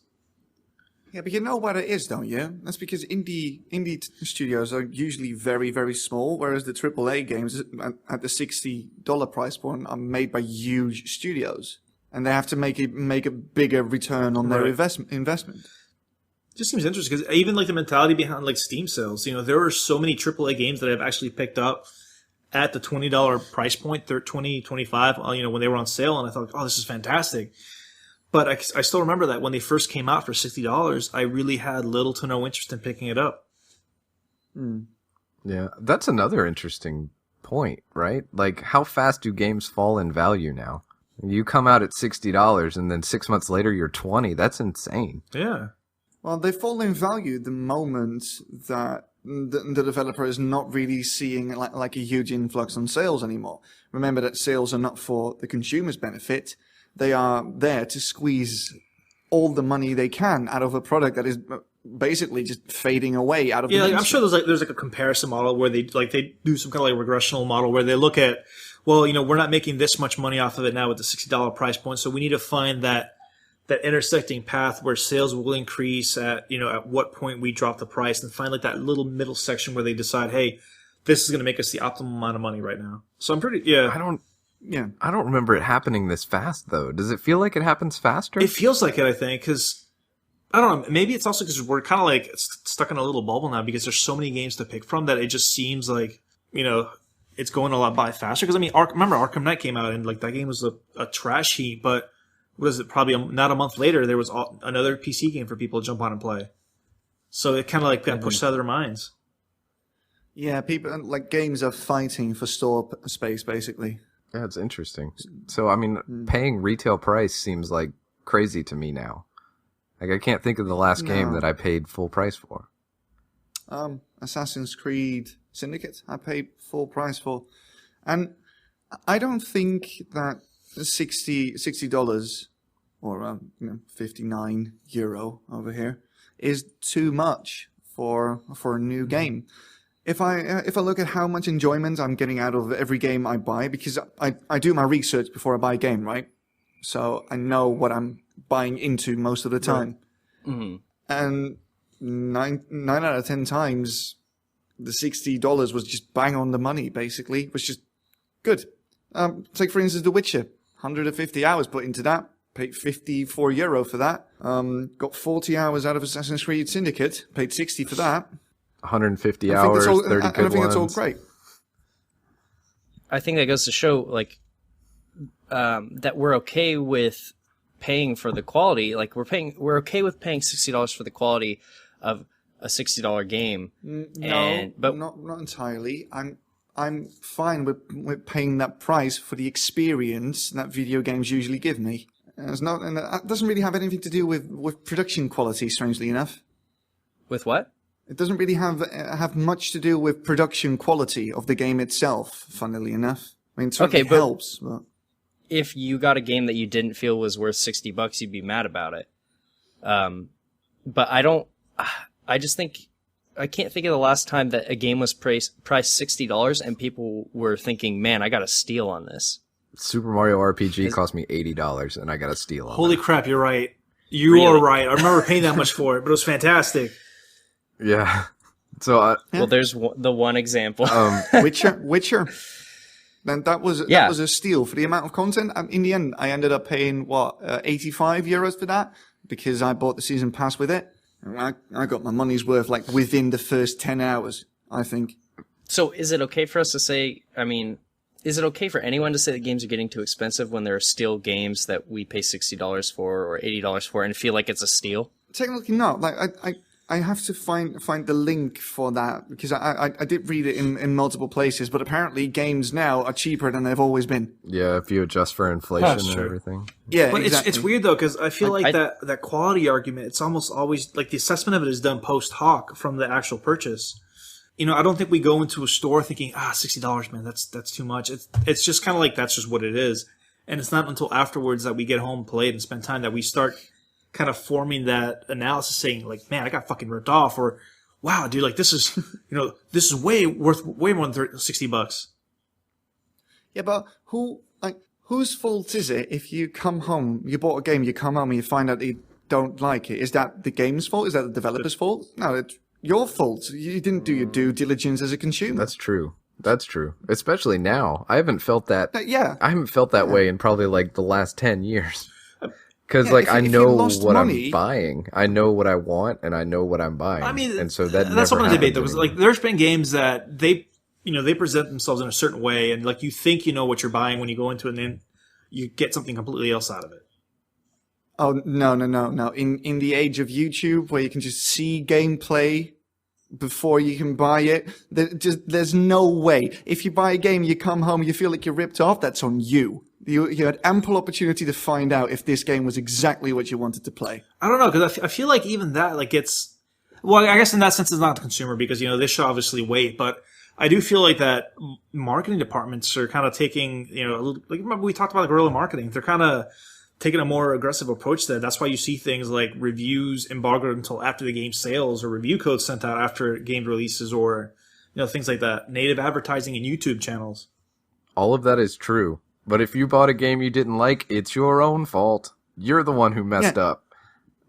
Yeah, but you know what it is, don't you? That's because indie studios are usually very, very small, whereas the AAA games at the $60 price point are made by huge studios, and they have to make a bigger return on their investment. It just seems interesting because even like the mentality behind like Steam sales, there are so many AAA games that I've actually picked up at the $20 price point, $20, $25, when they were on sale, and I thought, oh, this is fantastic. But I still remember that when they first came out for $60, I really had little to no interest in picking it up. Yeah, that's another interesting point, right? Like, how fast do games fall in value now? You come out at $60 and then 6 months later you're $20. That's insane. Yeah. Well, they fall in value the moment that the developer is not really seeing like a huge influx on sales anymore. Remember that sales are not for the consumer's benefit. They are there to squeeze all the money they can out of a product that is basically just fading away out of the I'm sure there's a comparison model where they do some kind of like regressional model where they look at, well, we're not making this much money off of it now with the $60 price point, so we need to find that intersecting path where sales will increase at what point we drop the price, and find like that little middle section where they decide, hey, this is going to make us the optimal amount of money right now. So I'm pretty I don't remember it happening this fast, though. Does it feel like it happens faster? It feels like it, I think, because, I don't know, maybe it's also because we're kind of like stuck in a little bubble now because there's so many games to pick from that it just seems like, it's going a lot by faster. Because, remember Arkham Knight came out and like that game was a trash heap, but what is it, probably not a month later, there was another PC game for people to jump on and play. So it kind of like got pushed out of their minds. Yeah, people, like games are fighting for store space, basically. Yeah, it's interesting. So, paying retail price seems like crazy to me now. Like, I can't think of the last game that I paid full price for. Assassin's Creed Syndicate, I paid full price for. And I don't think that $60 or €59 over here is too much for a new game. If I look at how much enjoyment I'm getting out of every game I buy, because I do my research before I buy a game, right? So I know what I'm buying into most of the time. Right. Mm-hmm. And nine out of 10 times, the $60 was just bang on the money, basically. It was just good. Take, for instance, The Witcher. 150 hours put into that. Paid €54 for that. Got 40 hours out of Assassin's Creed Syndicate. Paid 60 for that. 150 hours, 30 good ones. I think that's all great. I think that goes to show, like, that we're okay with paying for the quality. Like, we're okay with paying $60 for the quality of a $60 game. But not entirely. I'm fine with paying that price for the experience that video games usually give me. And that doesn't really have anything to do with production quality, strangely enough. With what? It doesn't really have much to do with production quality of the game itself, funnily enough. It certainly helps. But if you got a game that you didn't feel was worth $60, you'd be mad about it. But I just think, I can't think of the last time that a game was priced $60 and people were thinking, man, I got a steal on this. Super Mario RPG cost me $80 and I got a steal on it. Holy crap, you're right. You are right. I remember paying that much for it, but it was fantastic. Yeah. So, well, there's the one example. Witcher. Then that was a steal for the amount of content. In the end, I ended up paying €85 for that because I bought the season pass with it. I got my money's worth like within the first 10 hours, I think. So is it okay for us to say, is it okay for anyone to say that games are getting too expensive when there are still games that we pay $60 for or $80 for and feel like it's a steal? Technically not. Like I have to find the link for that because I did read it in multiple places, but apparently games now are cheaper than they've always been. Yeah, if you adjust for inflation and everything. Yeah, but exactly. it's weird though because I feel like that quality argument. It's almost always like the assessment of it is done post hoc from the actual purchase. You know, I don't think we go into a store thinking, $60, man, that's too much. It's just kind of like that's just what it is, and it's not until afterwards that we get home, play it, and spend time that we start kind of forming that analysis, saying like, man, I got fucking ripped off, or wow, dude, like this is, this is way more than $60. Yeah, but whose fault is it if you come home, you bought a game, you come home and you find out you don't like it? Is that the game's fault? Is that the developer's fault? No, it's your fault. You didn't do your due diligence as a consumer. That's true. Especially now. I haven't felt that. Yeah. I haven't felt that way in probably like the last 10 years. Because I if know you lost what money, I'm buying. I know what I want, and I know what I'm buying. I mean, and so that's something to debate though. Because anymore. like, there's been games that they present themselves in a certain way, and like you think you know what you're buying when you go into it, and then you get something completely else out of it. Oh no! In the age of YouTube, where you can just see gameplay before you can buy it, there's no way. If you buy a game, you come home, you feel like you're ripped off. That's on you. You had ample opportunity to find out if this game was exactly what you wanted to play. I don't know, because I feel like even that, like, it's... Well, I guess in that sense it's not the consumer, because, they should obviously wait, but I do feel like that marketing departments are kind of taking, like, remember we talked about guerrilla marketing. They're kind of taking a more aggressive approach there. That's why you see things like reviews embargoed until after the game sales, or review codes sent out after game releases, or, things like that. Native advertising in YouTube channels. All of that is true. But if you bought a game you didn't like, it's your own fault. You're the one who messed up.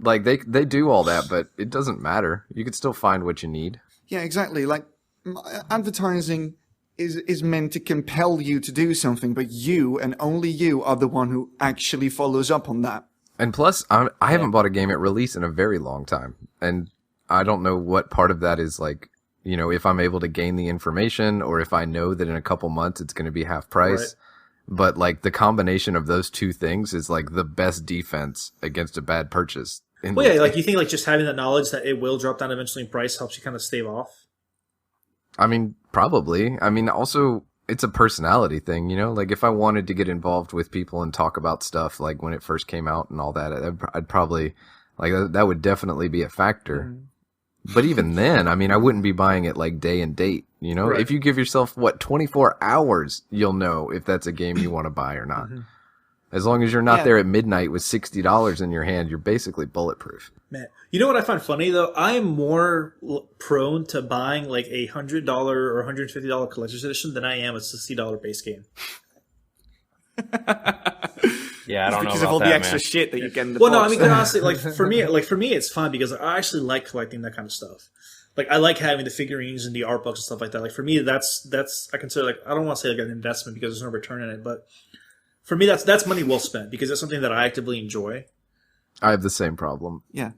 Like, they do all that, but it doesn't matter. You can still find what you need. Yeah, exactly. Like, advertising is meant to compel you to do something, but you, and only you, are the one who actually follows up on that. And plus, I haven't bought a game at release in a very long time. And I don't know what part of that is, like, if I'm able to gain the information, or if I know that in a couple months it's going to be half price. Right. But, like, the combination of those two things is, like, the best defense against a bad purchase. Well, yeah, like, you think, like, just having that knowledge that it will drop down eventually in price helps you kind of stave off? I mean, probably. I mean, also, it's a personality thing, Like, if I wanted to get involved with people and talk about stuff, like, when it first came out and all that, I'd probably, like, that would definitely be a factor. Mm-hmm. But even then, I mean, I wouldn't be buying it, like, day and date, Right. If you give yourself, 24 hours, you'll know if that's a game you want to buy or not. Mm-hmm. As long as you're not there at midnight with $60 in your hand, you're basically bulletproof. Man, you know what I find funny, though? I am more prone to buying, like, a $100 or $150 collector's edition than I am a $60 base game. Yeah, I don't know because about of all that, the extra man. shit that you get in the box. Well, no, I mean, honestly, like for me, it's fun because I actually like collecting that kind of stuff. Like, I like having the figurines and the art books and stuff like that. Like, for me, that's I consider, like, I don't want to say like an investment because there's no return in it, but for me, that's money well spent because it's something that I actively enjoy. I have the same problem. Yeah.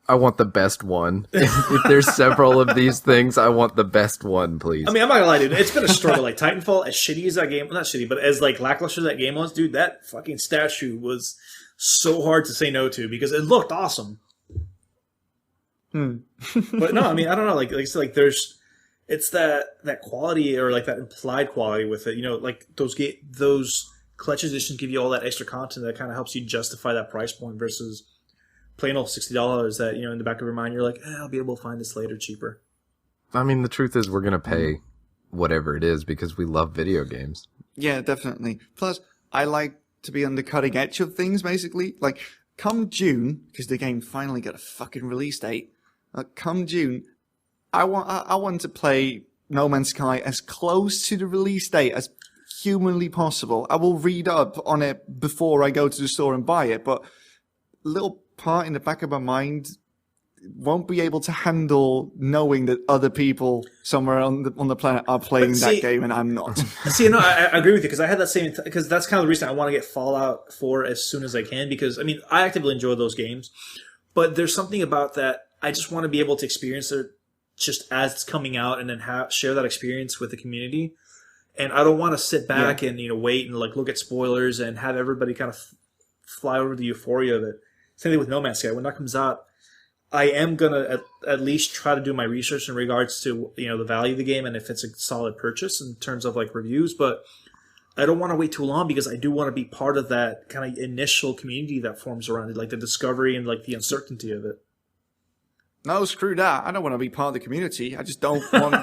I want the best one. If there's several of these things, I want the best one, please. I mean, I'm not gonna lie, dude. It's been a struggle. Like, Titanfall, as shitty as that game, well, not shitty, but as, like, lackluster as that game was, dude, that fucking statue was so hard to say no to because it looked awesome. But no, I mean, I don't know. Like I said, like, it's that quality or, like, that implied quality with it. Like, those collection editions give you all that extra content that kind of helps you justify that price point versus plain old $60 that, in the back of your mind, you're like, I'll be able to find this later cheaper. I mean, the truth is we're going to pay whatever it is because we love video games. Yeah, definitely. Plus, I like to be on the cutting edge of things, basically. Like, come June, because the game finally got a fucking release date, come June, I want to play No Man's Sky as close to the release date as humanly possible. I will read up on it before I go to the store and buy it, but a little part in the back of my mind won't be able to handle knowing that other people somewhere on the planet are playing that game and I'm not. See, no, I agree with you because I had that same because that's kind of the reason I want to get Fallout 4 as soon as I can because I mean I actively enjoy those games, but there's something about that I just want to be able to experience it just as it's coming out, and then share that experience with the community. And I don't want to sit back and wait and like look at spoilers and have everybody kind of fly over the euphoria of it. Same thing with No Man's Sky. When that comes out, I am gonna at least try to do my research in regards to the value of the game and if it's a solid purchase in terms of like reviews. But I don't want to wait too long because I do want to be part of that kind of initial community that forms around it, like the discovery and like the uncertainty of it. No, screw that. I don't want to be part of the community. I just don't want.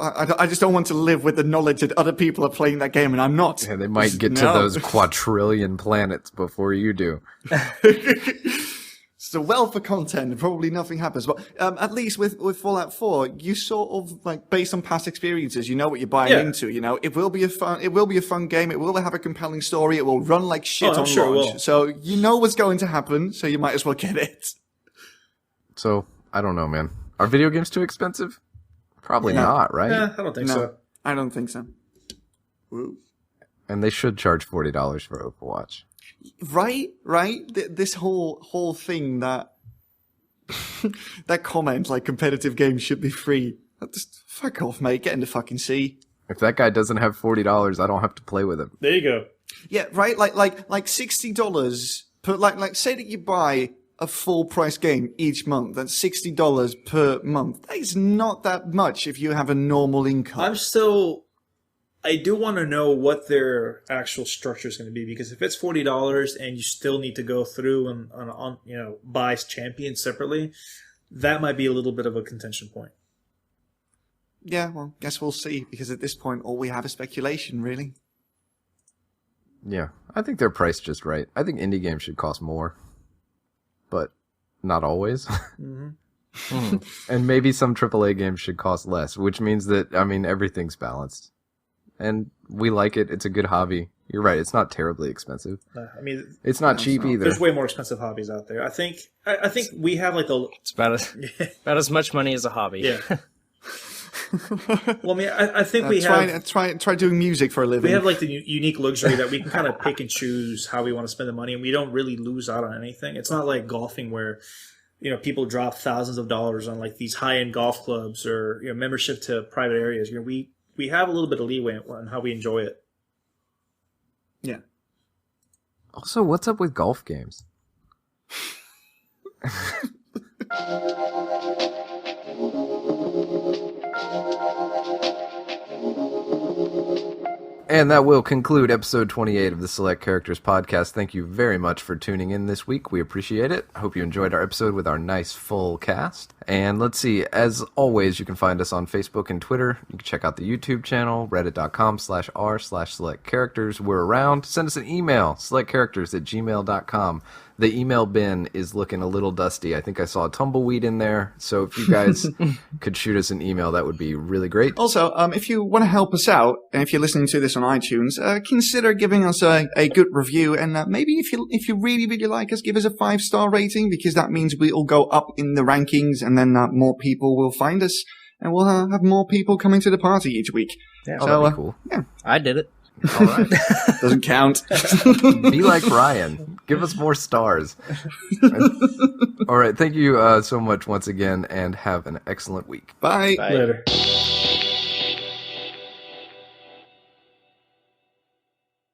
I just don't want to live with the knowledge that other people are playing that game and I'm not. Yeah, they might get to those quadrillion planets before you do. It's a wealth of content. Probably nothing happens, but at least with Fallout 4, you sort of like based on past experiences, you know what you're buying into. It will be a fun game. It will have a compelling story. It will run like shit on launch. So you know what's going to happen. So you might as well get it. So. I don't know, man. Are video games too expensive? Probably not, right? Yeah, I don't think so. I don't think so. Woo. And they should charge $40 for Overwatch. Right? This whole thing that that comment like competitive games should be free. Just fuck off, mate. Get in the fucking sea. If that guy doesn't have $40, I don't have to play with him. There you go. Yeah, right. Like $60 per like say that you buy a full price game each month. That's $60 per month. That is not that much if you have a normal income. I do want to know what their actual structure is going to be, because if it's $40 and you still need to go through and buy champions separately, that might be a little bit of a contention point. Yeah, well, guess we'll see, because at this point all we have is speculation, really. Yeah, I think they're priced just right. I think indie games should cost more. But not always. Mm-hmm. And maybe some AAA games should cost less, which means that, everything's balanced. And we like it. It's a good hobby. You're right. It's not terribly expensive. It's not cheap either. There's way more expensive hobbies out there. I think we have like It's about as much money as a hobby. Yeah. Well, I think we try doing music for a living. We have like the unique luxury that we can kind of pick and choose how we want to spend the money, and we don't really lose out on anything. It's not like golfing where people drop thousands of dollars on like these high-end golf clubs or membership to private areas. We have a little bit of leeway on how we enjoy it. Yeah. Also, what's up with golf games? And that will conclude episode 28 of the Select Characters podcast. Thank you very much for tuning in this week. We appreciate it. I hope you enjoyed our episode with our nice full cast. And let's see, as always, you can find us on Facebook and Twitter. You can check out the YouTube channel, reddit.com/r/selectcharacters. We're around. Send us an email, selectcharacters@gmail.com. The email bin is looking a little dusty. I think I saw a tumbleweed in there. So if you guys could shoot us an email, that would be really great. Also, if you want to help us out, and if you're listening to this on iTunes, consider giving us a good review. And maybe if you really, really like us, give us a 5-star rating, because that means we'll go up in the rankings, and then more people will find us, and we'll have more people coming to the party each week. Yeah, so, that'd be cool. Yeah. I did it. All right. Doesn't count. Be like Ryan. Give us more stars. All right. Thank you so much once again, and have an excellent week. Bye. Later.